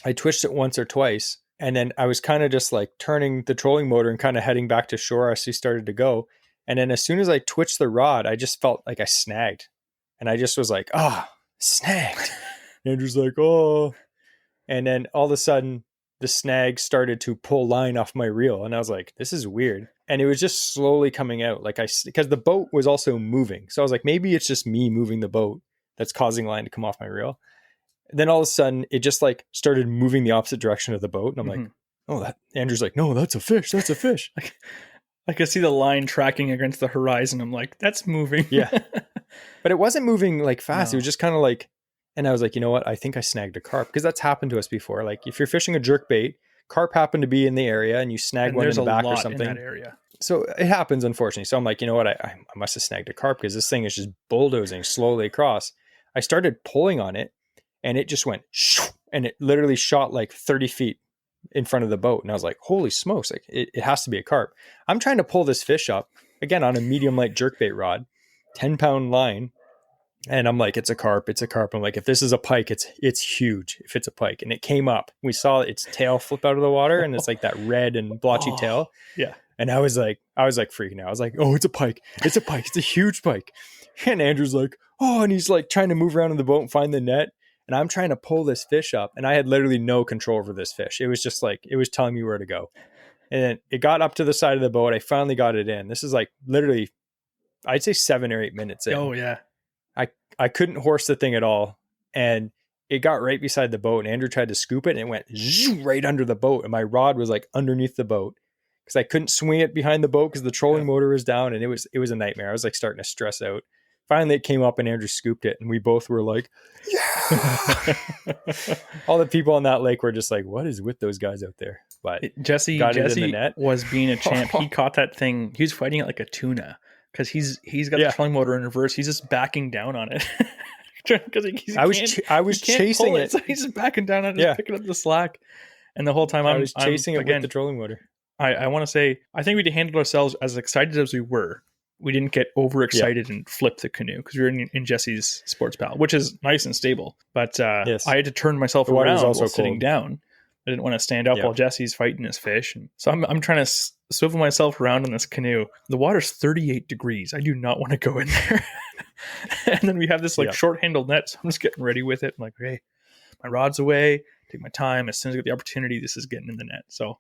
I twitched it once or twice. And then I was kind of just like turning the trolling motor and kind of heading back to shore as he started to go. And then as soon as I twitched the rod, I just felt like I snagged. And I just was like, snagged. Andrew's like, oh. And then all of a sudden, the snag started to pull line off my reel. And I was like, this is weird. And it was just slowly coming out. Because the boat was also moving. So I was like, maybe it's just me moving the boat that's causing line to come off my reel. And then all of a sudden, it just like started moving the opposite direction of the boat. And I'm like, oh, Andrew's like, no, that's a fish. That's a fish. I could see the line tracking against the horizon. I'm like, that's moving. Yeah. But it wasn't moving like fast. No. It was just kind of like, and I was like, you know what? I think I snagged a carp, because that's happened to us before. Like if you're fishing a jerkbait, carp happen to be in the area and you snag one in the back or something. In that area. So it happens, unfortunately. So I'm like, you know what? I must have snagged a carp, because this thing is just bulldozing slowly across. I started pulling on it, and it just went, and it literally shot like 30 feet in front of the boat. And I was like, holy smokes, like it has to be a carp. I'm trying to pull this fish up, again, on a medium light jerkbait rod, 10-pound line. And I'm like, it's a carp. It's a carp. I'm like, if this is a pike, it's huge if it's a pike. And it came up. We saw its tail flip out of the water, and it's like that red and blotchy tail. Yeah. And I was like freaking out. I was like, oh, it's a pike. It's a pike. It's a huge pike. And Andrew's like, oh, and he's like trying to move around in the boat and find the net. And I'm trying to pull this fish up, and I had literally no control over this fish. It was just like, it was telling me where to go. And then it got up to the side of the boat. I finally got it in. This is like literally, I'd say 7 or 8 minutes in. Oh yeah. I couldn't horse the thing at all. And it got right beside the boat, and Andrew tried to scoop it, and it went right under the boat. And my rod was like underneath the boat, because I couldn't swing it behind the boat because the trolling motor was down, and it was a nightmare. I was like starting to stress out. Finally, it came up, and Andrew scooped it, and we both were like, yeah. All the people on that lake were just like, what is with those guys out there? But Jesse was being a champ. He caught that thing. He was fighting it like a tuna, because he's got the trolling motor in reverse. He's just backing down on it. Because I was chasing it. So he's just backing down on it, picking up the slack. And the whole time I was chasing it with the trolling motor. I want to say, I think we handled ourselves as excited as we were. We didn't get overexcited and flip the canoe, because we were in Jesse's sports pal, which is nice and stable. But I had to turn myself around while sitting down. I didn't want to stand up while Jesse's fighting his fish. And so I'm trying to swivel myself around in this canoe. The water's 38 degrees. I do not want to go in there. And then we have this short-handled net. So I'm just getting ready with it. I'm like, okay, my rod's away. Take my time. As soon as I get the opportunity, this is getting in the net. So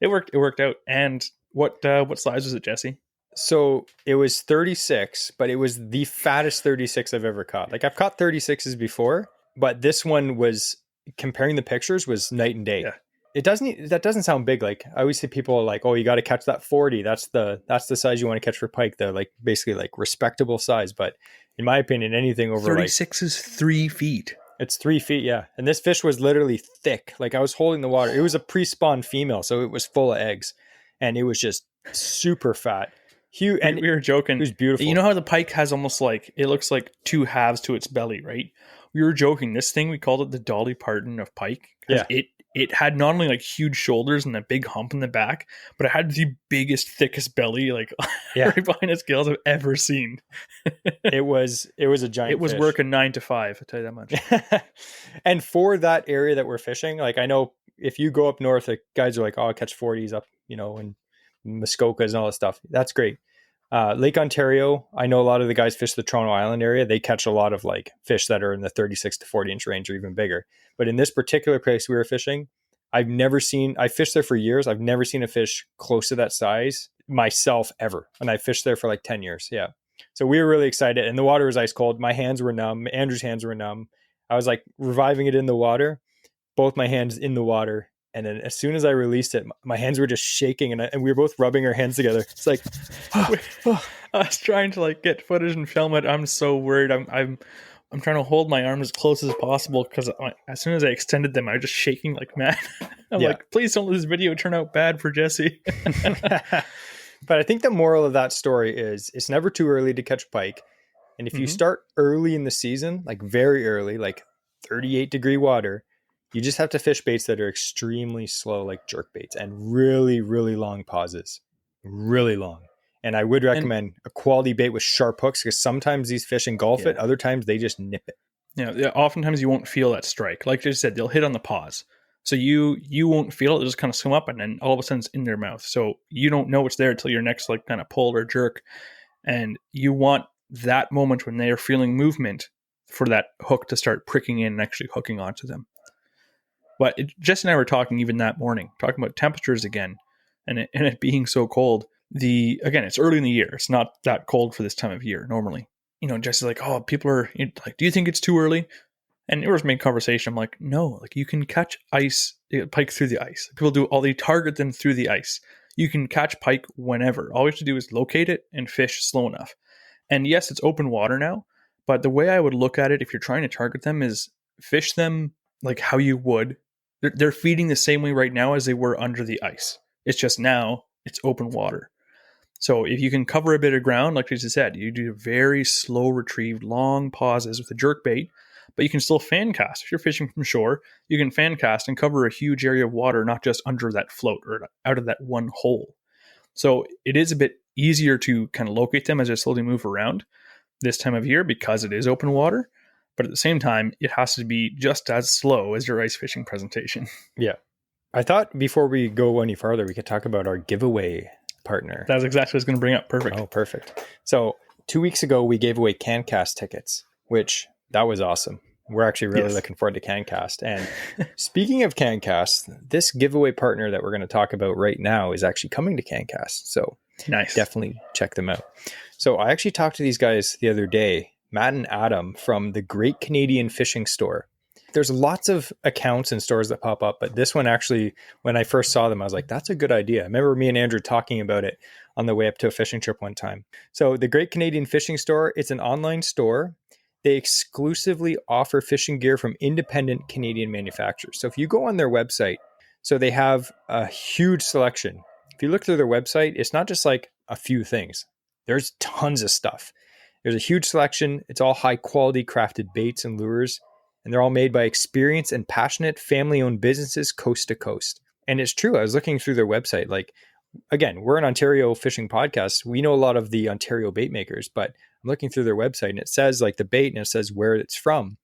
it worked out. And what size was it, Jesse? So it was 36, but it was the fattest 36 I've ever caught. Like I've caught 36s before, but this one was, comparing the pictures, was night and day. Yeah. That doesn't sound big. Like I always see people are like, oh, you got to catch that 40. That's the size you want to catch for pike. The like basically like respectable size. But in my opinion, anything over 36 is 3 feet. It's 3 feet, yeah. And this fish was literally thick. Like I was holding the water. It was a pre-spawn female, so it was full of eggs. And it was just super fat. Huge. And We were joking. it was beautiful. You know how the pike has almost like, it looks like two halves to its belly, right? We were joking. This thing, we called it the Dolly Parton of pike. Yeah. It had not only like huge shoulders and a big hump in the back, but it had the biggest, thickest belly, like right behind its gills I've ever seen. It was a giant It was fish. Working 9 to 5, I'll tell you that much. And for that area that we're fishing, like I know if you go up north, like guys are like, oh, I'll catch 40s up, and Muskokas and all that stuff. That's great. Lake Ontario, I know a lot of the guys fish the Toronto Island area. They catch a lot of like fish that are in the 36 to 40 inch range or even bigger. But in this particular place we were fishing, I fished there for years. I've never seen a fish close to that size myself ever. And I fished there for like 10 years. Yeah. So we were really excited and the water was ice cold. My hands were numb. Andrew's hands were numb. I was like reviving it in the water, both my hands in the water. And then as soon as I released it, my hands were just shaking and we were both rubbing our hands together. It's like, I was trying to like get footage and film it. I'm so worried. I'm trying to hold my arms as close as possible because as soon as I extended them, I was just shaking like mad. I'm like, please don't let this video turn out bad for Jesse. But I think the moral of that story is it's never too early to catch pike. And if you start early in the season, like very early, like 38-degree water, you just have to fish baits that are extremely slow, like jerk baits, and really, really long pauses. Really long. And I would recommend a quality bait with sharp hooks because sometimes these fish engulf it. Other times they just nip it. Yeah. Oftentimes you won't feel that strike. Like you said, they'll hit on the pause. So you won't feel it. They'll just kind of swim up and then all of a sudden it's in their mouth. So you don't know it's there until your next like kind of pull or jerk. And you want that moment when they are feeling movement for that hook to start pricking in and actually hooking onto them. But Jess and I were talking even that morning, talking about temperatures again, and it being so cold. Again, it's early in the year. It's not that cold for this time of year normally. Jess is like, oh, people are like, do you think it's too early? And it was main conversation. I'm like, no, like you can catch pike through the ice. People they target them through the ice. You can catch pike whenever. All you have to do is locate it and fish slow enough. And yes, it's open water now, but the way I would look at it if you're trying to target them is fish them like how you would. They're feeding the same way right now as they were under the ice. It's just now it's open water. So if you can cover a bit of ground, like you just said, you do very slow retrieved, long pauses with a jerk bait, but you can still fan cast. If you're fishing from shore, you can fan cast and cover a huge area of water, not just under that float or out of that one hole. So it is a bit easier to kind of locate them as they slowly move around this time of year because it is open water. But at the same time, it has to be just as slow as your ice fishing presentation. Yeah. I thought before we go any farther, we could talk about our giveaway partner. That's exactly what I was going to bring up. Perfect. Oh, perfect. So 2 weeks ago, we gave away CanCast tickets, which that was awesome. We're actually really looking forward to CanCast. And speaking of CanCast, this giveaway partner that we're going to talk about right now is actually coming to CanCast. So nice. Definitely check them out. So I actually talked to these guys the other day, Matt and Adam from the Great Canadian Fishing Store. There's lots of accounts and stores that pop up, but this one actually, when I first saw them, I was like, that's a good idea. I remember me and Andrew talking about it on the way up to a fishing trip one time. So the Great Canadian Fishing Store, it's an online store. They exclusively offer fishing gear from independent Canadian manufacturers. So if you go on their website, so they have a huge selection. If you look through their website, it's not just like a few things. There's tons of stuff. There's a huge selection. It's all high quality crafted baits and lures. And they're all made by experienced and passionate family-owned businesses coast to coast. And it's true. I was looking through their website. Like, again, we're an Ontario fishing podcast. We know a lot of the Ontario bait makers, but I'm looking through their website and it says like the bait and it says where it's from.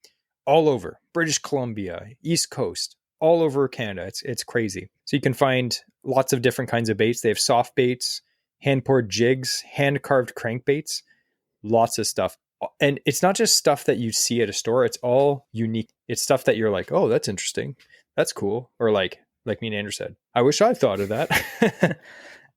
All over. British Columbia, East Coast, all over Canada. It's crazy. So you can find lots of different kinds of baits. They have soft baits, hand-poured jigs, hand-carved crankbaits, lots of stuff. And it's not just stuff that you see at a store. It's all unique. It's stuff that you're like, oh, that's interesting. That's cool. Or like me and Andrew said, I wish I thought of that.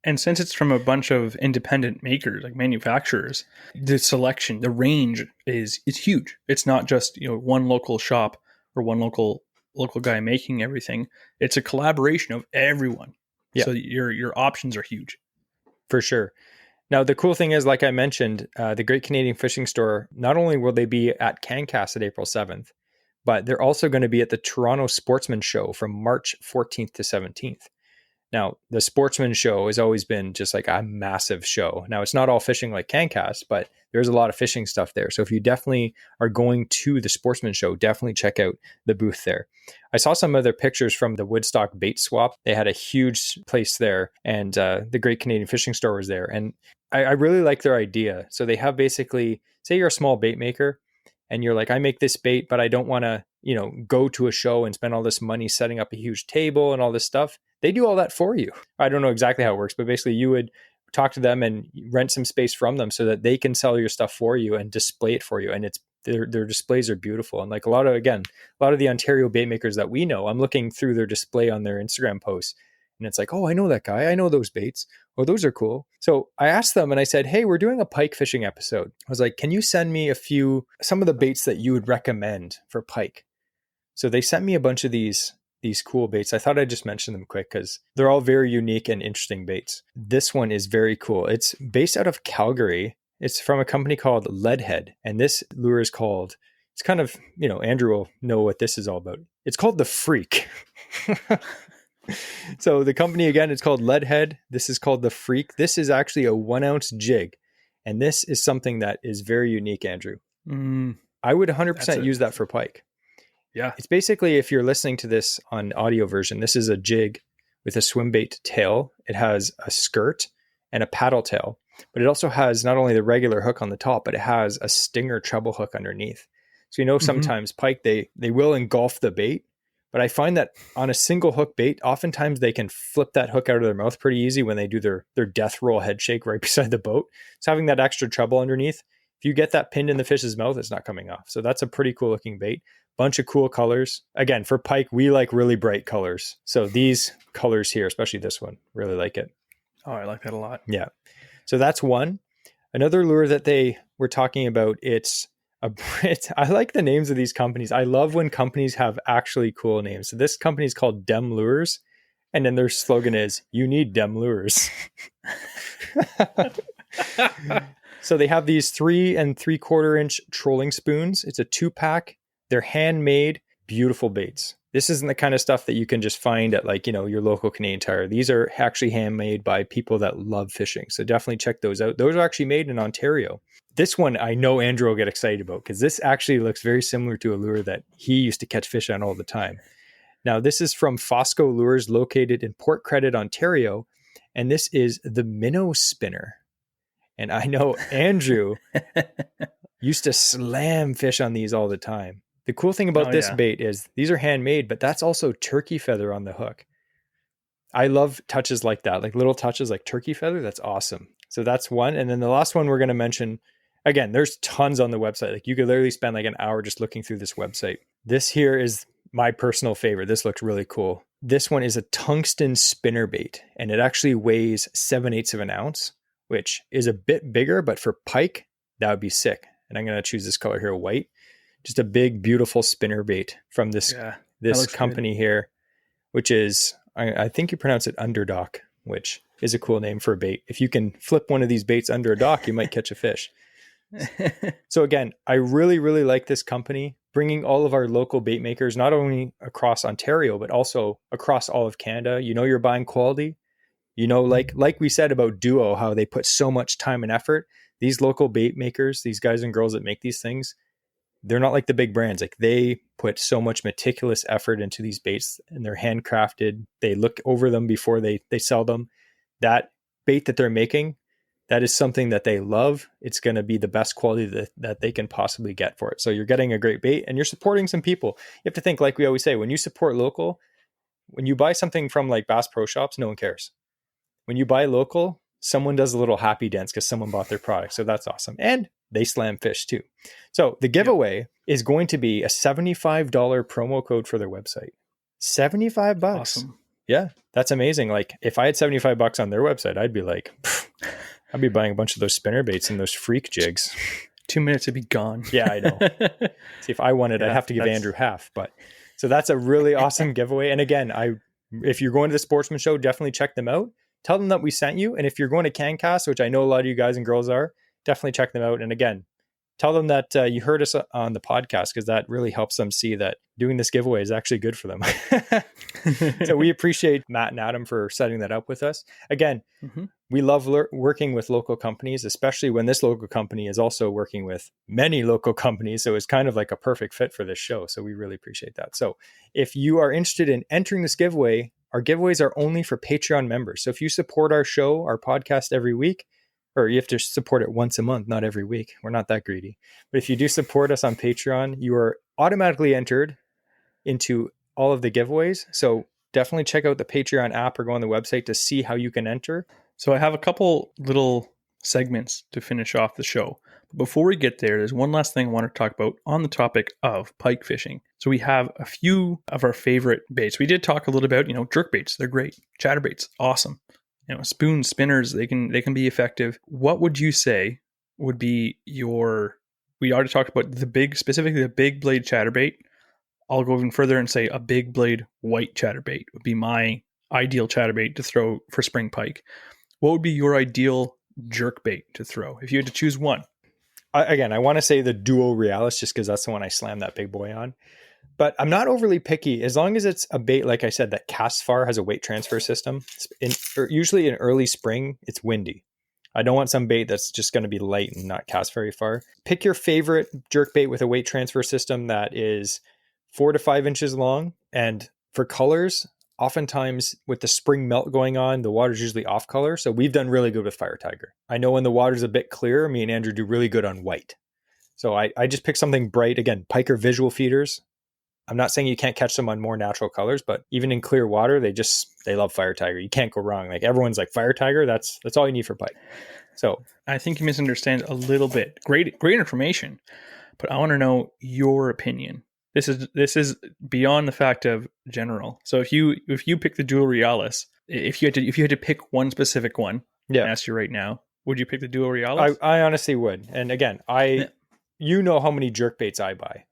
And since it's from a bunch of independent makers, like manufacturers, the selection, the range is huge. It's not just, one local shop or one local guy making everything. It's a collaboration of everyone. Yeah. So your options are huge. For sure. Now, the cool thing is, like I mentioned, the Great Canadian Fishing Store, not only will they be at CanCast at April 7th, but they're also going to be at the Toronto Sportsman Show from March 14th to 17th. Now, the Sportsman Show has always been just like a massive show. Now, it's not all fishing like CanCast, but there's a lot of fishing stuff there. So if you definitely are going to the Sportsman Show, definitely check out the booth there. I saw some other pictures from the Woodstock Bait Swap. They had a huge place there, and the Great Canadian Fishing Store was there. And I really like their idea. So they have basically, say you're a small bait maker, and you're like, I make this bait, but I don't want to, go to a show and spend all this money setting up a huge table and all this stuff. They do all that for you. I don't know exactly how it works, but basically you would talk to them and rent some space from them so that they can sell your stuff for you and display it for you. And their displays are beautiful. And like a lot of the Ontario bait makers that we know, I'm looking through their display on their Instagram posts, and it's like, oh, I know that guy. I know those baits. Oh, those are cool. So I asked them and I said, hey, we're doing a pike fishing episode. I was like, can you send me some of the baits that you would recommend for pike? So they sent me a bunch of these cool baits. I thought I'd just mention them quick because they're all very unique and interesting baits. This one is very cool. It's based out of Calgary. It's from a company called Leadhead. And this lure is called, it's kind of, Andrew will know what this is all about. It's called the Freak. So the company, again, it's called Leadhead. This is called the Freak. This is actually a 1 ounce jig. And this is something that is very unique, Andrew. I would 100% use that for pike. Yeah. It's basically, if you're listening to this on audio version, this is a jig with a swim bait tail. It has a skirt and a paddle tail, but it also has not only the regular hook on the top, but it has a stinger treble hook underneath. So, sometimes pike, they will engulf the bait, but I find that on a single hook bait, oftentimes they can flip that hook out of their mouth pretty easy when they do their death roll head shake right beside the boat. So having that extra treble underneath, if you get that pinned in the fish's mouth, it's not coming off. So that's a pretty cool looking bait. Bunch of cool colors. Again, for pike, we like really bright colors. So these colors here, especially this one, really like it. Oh, I like that a lot. Yeah. So that's one. Another lure that they were talking about, I like the names of these companies. I love when companies have actually cool names. So this company is called Dem Lures. And then their slogan is, you need Dem Lures. So they have these 3 3/4 inch trolling spoons. It's a 2-pack. They're handmade, beautiful baits. This isn't the kind of stuff that you can just find at your local Canadian Tire. These are actually handmade by people that love fishing. So definitely check those out. Those are actually made in Ontario. This one I know Andrew will get excited about because this actually looks very similar to a lure that he used to catch fish on all the time. Now, this is from Fosco Lures located in Port Credit, Ontario. And this is the Minnow Spinner. And I know Andrew used to slam fish on these all the time. The cool thing about this bait is these are handmade, but that's also turkey feather on the hook. I love touches like that, like little touches like turkey feather. That's awesome. So that's one. And then the last one we're going to mention, again, there's tons on the website. Like you could literally spend like an hour just looking through this website. This here is my personal favorite. This looks really cool. This one is a tungsten spinner bait, and it actually weighs 7/8 of an ounce, which is a bit bigger, but for pike, that would be sick. And I'm going to choose this color here, white. Just a big, beautiful spinner bait from this company here, which is, I think you pronounce it Underdock, which is a cool name for a bait. If you can flip one of these baits under a dock, you might catch a fish. So again, I really, really like this company, bringing all of our local bait makers, not only across Ontario, but also across all of Canada. You're buying quality. Like we said about Duo, how they put so much time and effort. These local bait makers, these guys and girls that make these things, they're not like the big brands. Like they put so much meticulous effort into these baits, and they're handcrafted. They look over them before they sell them. That bait that they're making, that is something that they love. It's going to be the best quality that they can possibly get for it. So you're getting a great bait and you're supporting some people. You have to think, like we always say, when you support local, when you buy something from like Bass Pro Shops, no one cares. When you buy local, someone does a little happy dance because someone bought their product. So that's awesome. And they slam fish too. So the giveaway is going to be a $75 promo code for their website. $75. Awesome. Yeah, that's amazing. Like if I had $75 on their website, I'd be like, I'd be buying a bunch of those spinner baits and those freak jigs. 2 minutes to be gone. Yeah, I know. See, if I wanted, I'd have to give Andrew half. But so that's a really awesome giveaway. And again, if you're going to the Sportsman Show, definitely check them out. Tell them that we sent you. And if you're going to CanCast, which I know a lot of you guys and girls are, definitely check them out. And again, tell them that you heard us on the podcast, because that really helps them see that doing this giveaway is actually good for them. So we appreciate Matt and Adam for setting that up with us. Again, we love working with local companies, especially when this local company is also working with many local companies. So it's kind of like a perfect fit for this show. So we really appreciate that. So if you are interested in entering this giveaway, our giveaways are only for Patreon members. So if you support our show, our podcast every week, or you have to support it once a month, not every week. We're not that greedy. But if you do support us on Patreon, you are automatically entered into all of the giveaways. So definitely check out the Patreon app or go on the website to see how you can enter. So I have a couple little segments to finish off the show. But before we get there, there's one last thing I want to talk about on the topic of pike fishing. So we have a few of our favorite baits. We did talk a little about, jerk baits. They're great. Chatterbaits, awesome. Spoons, spinners, they can be effective. What would you say would be we already talked about specifically the big blade chatterbait. I'll go even further and say a big blade white chatterbait would be my ideal chatterbait to throw for spring pike. What would be your ideal jerk bait to throw if you had to choose one? Again, I want to say the Duo Realis, just because that's the one I slammed that big boy on. But I'm not overly picky. As long as it's a bait, like I said, that casts far, has a weight transfer system. Usually in early spring, it's windy. I don't want some bait that's just going to be light and not cast very far. Pick your favorite jerk bait with a weight transfer system that is 4 to 5 inches long. And for colors, oftentimes with the spring melt going on, the water's usually off color. So we've done really good with Fire Tiger. I know when the water's a bit clearer, me and Andrew do really good on white. So I just pick something bright. Again, pike are visual feeders. I'm not saying you can't catch them on more natural colors, but even in clear water, they love Fire Tiger. You can't go wrong. Like everyone's like Fire Tiger. That's all you need for pike. So I think you misunderstand a little bit. Great information, but I want to know your opinion. This is beyond the fact of general. So if you pick the Duo Realis, if you had to pick one specific one, I ask you right now, would you pick the Duo Realis? I honestly would. And again, you know how many jerk baits I buy.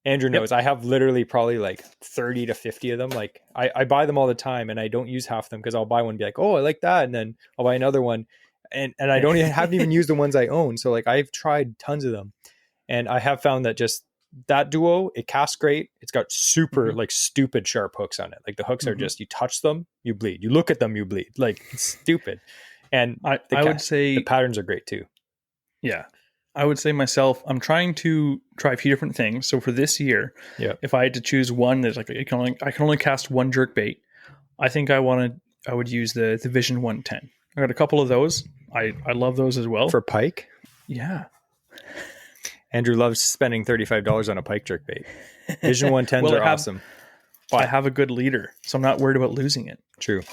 Andrew knows. I have literally probably like 30 to 50 of them. Like I buy them all the time and I don't use half of them because I'll buy one and be like, oh, I like that. And then I'll buy another one. And I haven't even used the ones I own. So like I've tried tons of them. And I have found that just that Duo, it casts great. It's got super like stupid sharp hooks on it. Like the hooks are just, you touch them, you bleed. You look at them, you bleed. Like it's stupid. And I would say the patterns are great too. Yeah. I would say myself, I'm trying to try a few different things. So for this year, if I had to choose one that's like I can only cast one jerk bait, I think I would use the Vision 110. I got a couple of those. I love those as well. For pike? Yeah. Andrew loves spending $35 on a pike jerk bait. Vision 110s are awesome. I have a good leader, so I'm not worried about losing it. True.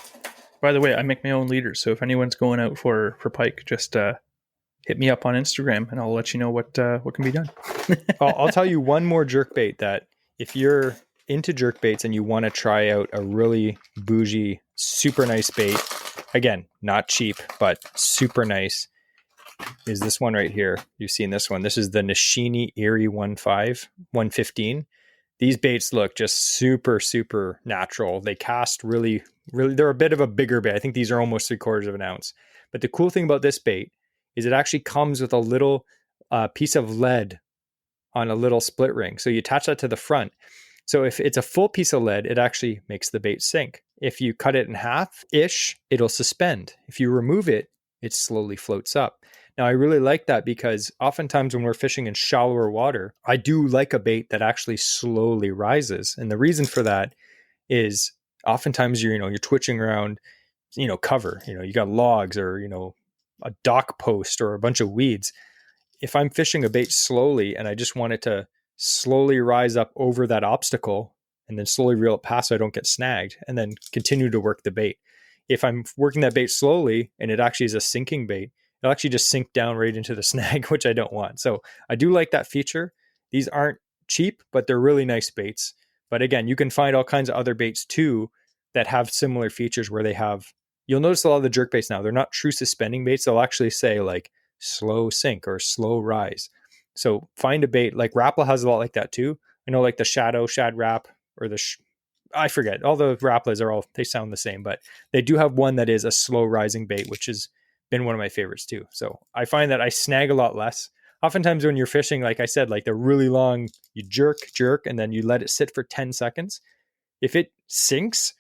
By the way, I make my own leaders. So if anyone's going out for pike, just hit me up on Instagram and I'll let you know what can be done. I'll tell you one more jerk bait that if you're into jerk baits and you want to try out a really bougie, super nice bait, again, not cheap, but super nice, is this one right here. You've seen this one. This is the Nishini Erie 115. These baits look just super, super natural. They cast really, really, they're a bit of a bigger bait. I think these are almost 3/4 of an ounce. But the cool thing about this bait is it actually comes with a little piece of lead on a little split ring. So you attach that to the front. So if it's a full piece of lead, it actually makes the bait sink. If you cut it in half-ish, it'll suspend. If you remove it, it slowly floats up. Now, I really like that because oftentimes when we're fishing in shallower water, I do like a bait that actually slowly rises. And the reason for that is oftentimes you're twitching around, cover, you got logs or, a dock post or a bunch of weeds. If I'm fishing a bait slowly and I just want it to slowly rise up over that obstacle and then slowly reel it past so I don't get snagged and then continue to work the bait. If I'm working that bait slowly and it actually is a sinking bait, it'll actually just sink down right into the snag, which I don't want. So I do like that feature. These aren't cheap, but they're really nice baits. But again, you can find all kinds of other baits too that have similar features where you'll notice a lot of the jerk baits now, they're not true suspending baits. They'll actually say like slow sink or slow rise. So find a bait, like Rapala has a lot like that too. I know like the Shad Rap or I forget, all the Rapalas they sound the same, but they do have one that is a slow rising bait, which has been one of my favorites too. So I find that I snag a lot less. oftentimes when you're fishing, like I said, like the really long, you jerk, and then you let it sit for 10 seconds. If it sinks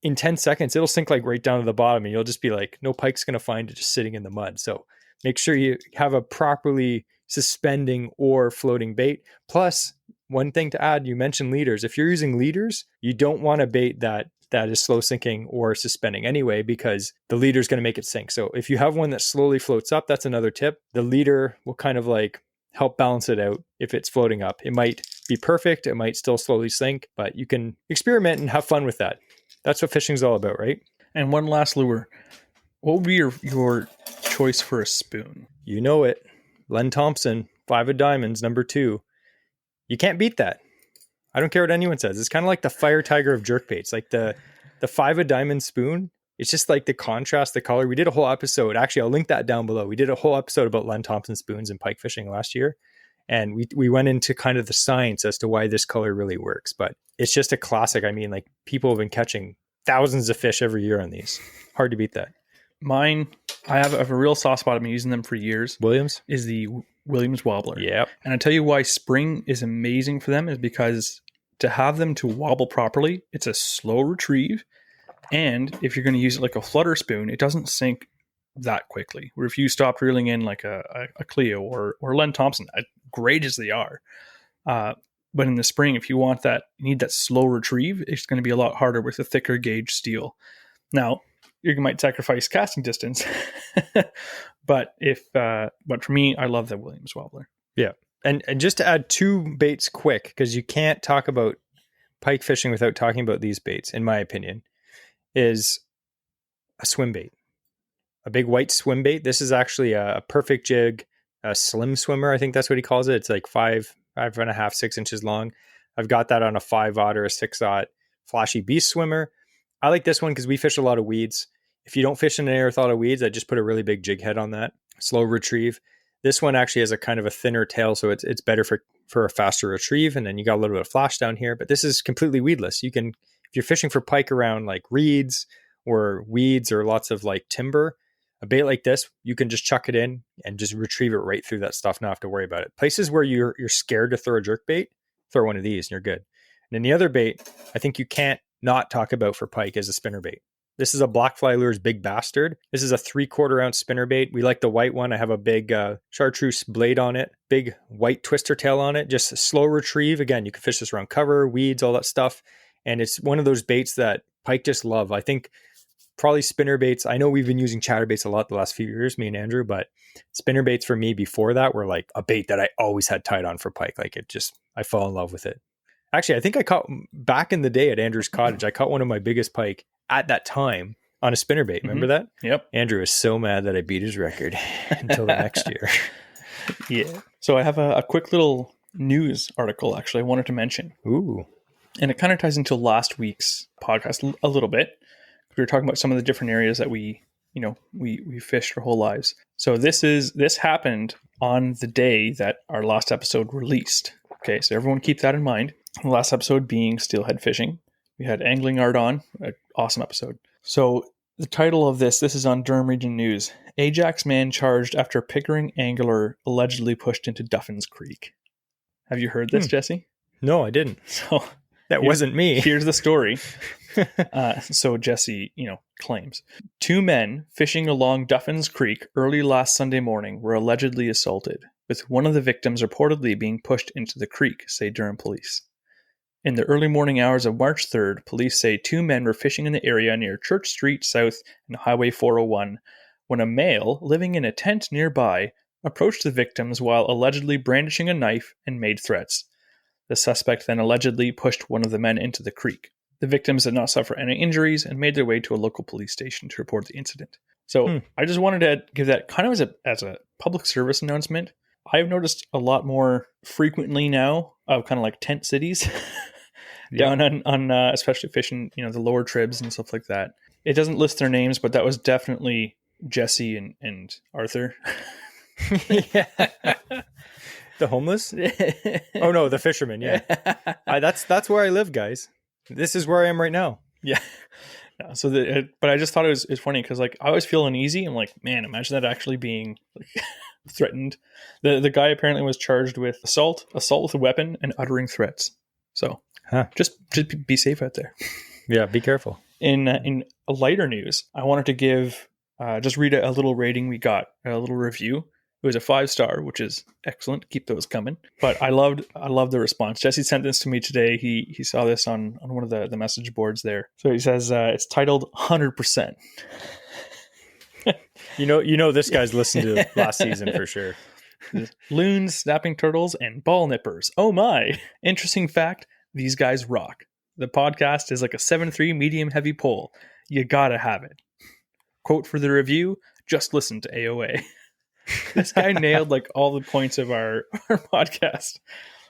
in 10 seconds, it'll sink like right down to the bottom, and you'll just be like, no pike's going to find it just sitting in the mud. So make sure you have a properly suspending or floating bait. Plus, one thing to add, you mentioned leaders. If you're using leaders, you don't want a bait that is slow sinking or suspending anyway, because the leader is going to make it sink. So if you have one that slowly floats up, that's another tip. The leader will kind of like help balance it out if it's floating up. It might be perfect. It might still slowly sink, but you can experiment and have fun with that. That's what fishing's all about, right? And one last lure. What would be your choice for a spoon? You know it. Len Thompson, 5 of diamonds, number 2. You can't beat that. I don't care what anyone says. It's kind of like the fire tiger of jerkbaits. Like the 5 of diamond spoon. It's just like the contrast, the color. We did a whole episode. Actually, I'll link that down below. We did a whole episode about Len Thompson spoons and pike fishing last year. And we went into kind of the science as to why this color really works. But it's just a classic. I mean, like people have been catching thousands of fish every year on these. Hard to beat that. Mine, I have a real soft spot. I've been using them for years. Williams? Is the Williams wobbler. Yep. And I tell you why spring is amazing for them is because to have them to wobble properly, it's a slow retrieve. And if you're going to use it like a flutter spoon, it doesn't sink that quickly. Where if you stopped reeling in like a Cleo or Len Thompson, great as they are, but in the spring, if you want that, you need that slow retrieve, it's going to be a lot harder with a thicker gauge steel. Now, you might sacrifice casting distance, but for me, I love the Williams wobbler. Yeah. And just to add 2 baits quick, because you can't talk about pike fishing without talking about these baits, in my opinion, is a swim bait. A big white swim bait. This is actually a perfect jig, a slim swimmer. I think that's what he calls it. It's like 5.5, 6 inches long. I've got that on a 5/0 or a 6/0 flashy beast swimmer. I like this one because we fish a lot of weeds. If you don't fish in an area with a lot of weeds, I just put a really big jig head on that. Slow retrieve. This one actually has a kind of a thinner tail, so it's better for a faster retrieve. And then you got a little bit of flash down here, but this is completely weedless. You can, if you're fishing for pike around like reeds or weeds or lots of like timber, a bait like this, you can just chuck it in and just retrieve it right through that stuff. Not have to worry about it. Places where you're scared to throw a jerk bait, throw one of these and you're good. And then the other bait, I think you can't not talk about for pike is a spinner bait. This is a Blackfly Lures Big Bastard. This is a 3/4 ounce spinner bait. We like the white one. I have a big chartreuse blade on it, big white twister tail on it, just a slow retrieve. Again, you can fish this around cover, weeds, all that stuff. And it's one of those baits that pike just love. I think probably spinner baits. I know we've been using chatterbaits a lot the last few years, me and Andrew, but spinner baits for me before that were like a bait that I always had tied on for pike. Like I fell in love with it. Actually, I think I caught back in the day at Andrew's cottage. I caught one of my biggest pike at that time on a spinner bait. Remember that? Yep. Andrew is so mad that I beat his record until the next year. Yeah. So I have a quick little news article actually I wanted to mention. Ooh. And it kind of ties into last week's podcast a little bit. We were talking about some of the different areas that we fished our whole lives. So this happened on the day that our last episode released. Okay, so everyone keep that in mind. The last episode being steelhead fishing. We had angling art on, an awesome episode. So the title of this is on Durham Region News. Ajax man charged after Pickering angler allegedly pushed into Duffins Creek. Have you heard this, Jesse? No, I didn't. So that wasn't me. Here's the story. So Jesse, claims 2 men fishing along Duffins Creek early last Sunday morning were allegedly assaulted, with one of the victims reportedly being pushed into the creek, say Durham police. In the early morning hours of March 3rd, police say 2 men were fishing in the area near Church Street South and Highway 401 when a male living in a tent nearby approached the victims while allegedly brandishing a knife and made threats. The suspect then allegedly pushed one of the men into the creek. The victims did not suffer any injuries and made their way to a local police station to report the incident. So I just wanted to give that kind of as a public service announcement. I've noticed a lot more frequently now of kind of like tent cities down on especially fishing, the lower tribs and stuff like that. It doesn't list their names, but that was definitely Jesse and Arthur. Yeah. The homeless? Oh no, the fisherman. Yeah. That's where I live, guys. This is where I am right now. Yeah. No, so but I just thought it was funny because like I always feel uneasy. I'm like, man, imagine that actually being like threatened. The guy apparently was charged with assault with a weapon, and uttering threats. So just be safe out there. Yeah, be careful. In lighter news, I wanted to give just read a little rating we got, a little review. It was a 5-star, which is excellent. Keep those coming. But I loved the response. Jesse sent this to me today. He saw this on one of the message boards there. So he says it's titled 100%. You know this guy's listened to last season for sure. Loons, snapping turtles, and ball nippers. Oh my! Interesting fact: these guys rock. The podcast is like a 7.3 medium heavy pole. You gotta have it. Quote for the review: just listen to AOA. This guy nailed like all the points of our podcast.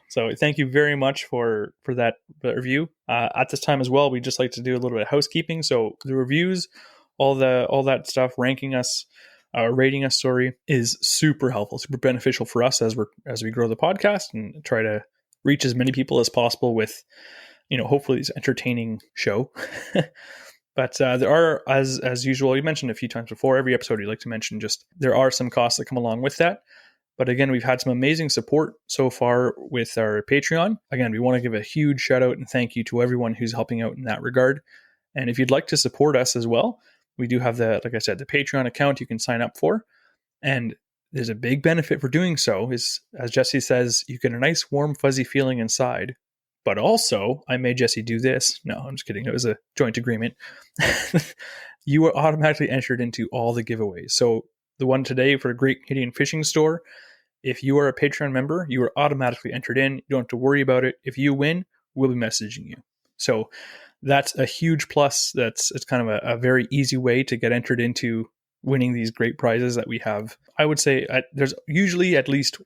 So thank you very much for that review. At this time as well, we just like to do a little bit of housekeeping. So the reviews, all that stuff, ranking us, rating us, is super helpful, super beneficial for us as we grow the podcast and try to reach as many people as possible with, hopefully this entertaining show. But there are, as usual, you mentioned a few times before, every episode you like to mention, just there are some costs that come along with that. But again, we've had some amazing support so far with our Patreon. Again, we want to give a huge shout out and thank you to everyone who's helping out in that regard. And if you'd like to support us as well, we do have like I said, the Patreon account you can sign up for. And there's a big benefit for doing so is, as Jesse says, you get a nice warm fuzzy feeling inside. But also, I made Jesse do this. No, I'm just kidding. It was a joint agreement. You are automatically entered into all the giveaways. So the one today for a Great Canadian Fishing Store, if you are a Patreon member, you are automatically entered in. You don't have to worry about it. If you win, we'll be messaging you. So that's a huge plus. It's kind of a very easy way to get entered into winning these great prizes that we have. I would say there's usually at least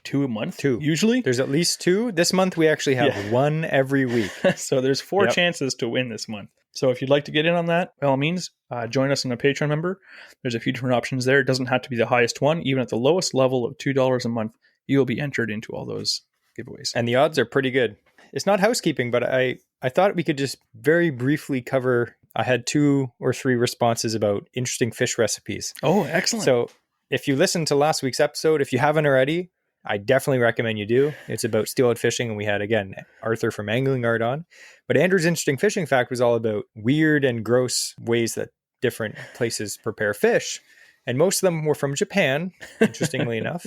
2 a month. 2. Usually. There's at least 2. This month we actually have 1 every week. So there's 4 chances to win this month. So if you'd like to get in on that, by all means, join us in a Patreon member. There's a few different options there. It doesn't have to be the highest one. Even at the lowest level of $2 a month, you'll be entered into all those giveaways. And the odds are pretty good. It's not housekeeping, but I thought we could just very briefly cover. I had 2 or 3 responses about interesting fish recipes. Oh, excellent. So if you listened to last week's episode, if you haven't already, I definitely recommend you do. It's about steelhead fishing, and we had, again, Arthur from Angling Art on. But Andrew's interesting fishing fact was all about weird and gross ways that different places prepare fish. And most of them were from Japan, interestingly enough.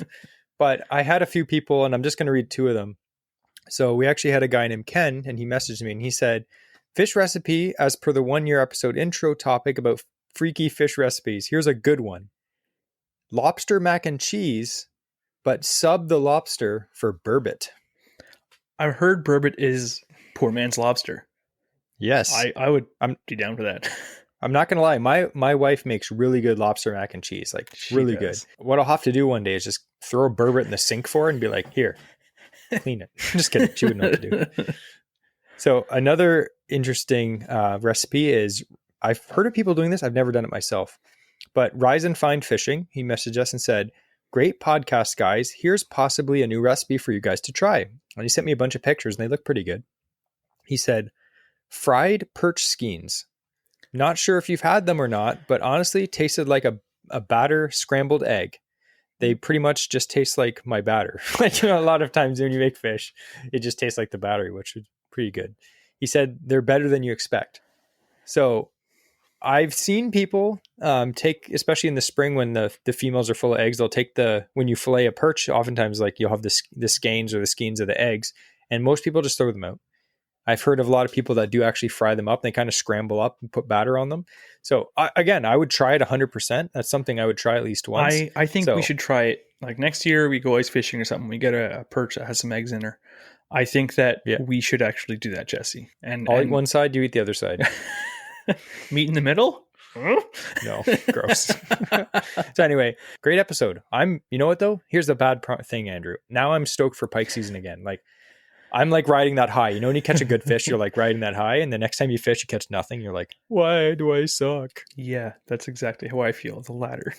But I had a few people, and I'm just going to read 2 of them. So we actually had a guy named Ken, and he messaged me, and he said, fish recipe as per the 1-year episode intro topic about freaky fish recipes. Here's a good one. Lobster mac and cheese, but sub the lobster for burbot. I've heard burbot is poor man's lobster. Yes. I'm be down for that. I'm not going to lie. My wife makes really good lobster mac and cheese. Like, really good. What I'll have to do one day is just throw a burbot in the sink for her and be like, here, clean it. Just kidding. She wouldn't know what to do. So another interesting recipe is, I've heard of people doing this. I've never done it myself. But Rise and Find Fishing, he messaged us and said, great podcast, guys. Here's possibly a new recipe for you guys to try. And he sent me a bunch of pictures and they look pretty good. He said, fried perch skeins. Not sure if you've had them or not, but honestly tasted like a batter scrambled egg. They pretty much just taste like my batter. Like, a lot of times when you make fish, it just tastes like the batter, which is pretty good. He said they're better than you expect. So I've seen people take, especially in the spring when the females are full of eggs, they'll take when you fillet a perch, oftentimes like you'll have the skeins or the skeins of the eggs, and most people just throw them out. I've heard of a lot of people that do actually fry them up. They kind of scramble up and put batter on them. So I would try it 100%. That's something I would try at least once. I think we should try it. Like next year we go ice fishing or something. We get a perch that has some eggs in her. I think that we should actually do that, Jesse. And I'll eat one side, you eat the other side. Meat in the middle? No, gross. So anyway, great episode. You know what though? Here's the bad thing, Andrew. Now I'm stoked for pike season again. Like, I'm like riding that high. You know, when you catch a good fish, you're like riding that high. And the next time you fish, you catch nothing. You're like, why do I suck? Yeah, that's exactly how I feel. The latter.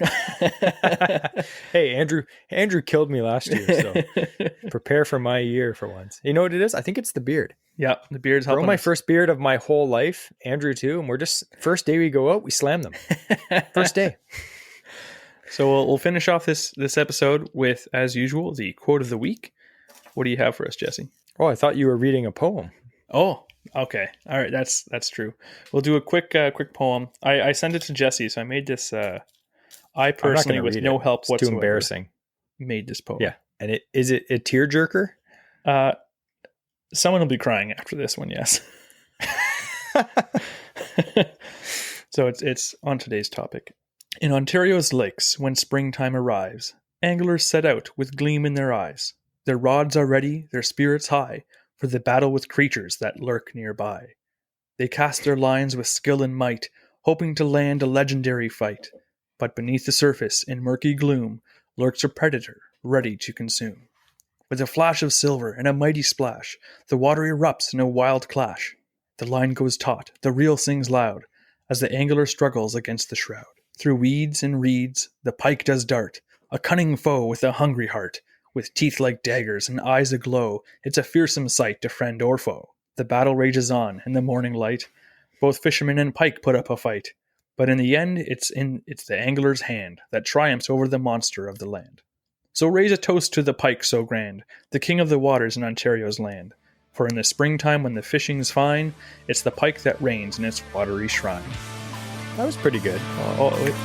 Hey, Andrew killed me last year. So prepare for my year for once. You know what it is? I think it's the beard. Yeah, the beard's helping. My first beard of my whole life. Andrew too. And we're just, first day we go out, we slam them. First day. So we'll finish off this episode with, as usual, the quote of the week. What do you have for us, Jesse? Oh, I thought you were reading a poem. Oh, okay. All right, that's true. We'll do a quick poem. I sent it to Jesse, so I made this. I personally, with no help whatsoever, too embarrassing, made this poem. Yeah, and is it a tearjerker? Someone will be crying after this one. Yes. So it's on today's topic. In Ontario's lakes, when springtime arrives, anglers set out with gleam in their eyes. Their rods are ready, their spirits high, for the battle with creatures that lurk nearby. They cast their lines with skill and might, hoping to land a legendary fight. But beneath the surface, in murky gloom, lurks a predator ready to consume. With a flash of silver and a mighty splash, the water erupts in a wild clash. The line goes taut, the reel sings loud, as the angler struggles against the shroud. Through weeds and reeds, the pike does dart, a cunning foe with a hungry heart. With teeth like daggers and eyes aglow, it's a fearsome sight to friend or foe. The battle rages on in the morning light. Both fisherman and pike put up a fight. But in the end, it's the angler's hand that triumphs over the monster of the land. So raise a toast to the pike so grand, the king of the waters in Ontario's land. For in the springtime when the fishing's fine, it's the pike that reigns in its watery shrine. That was pretty good. Oh, wait.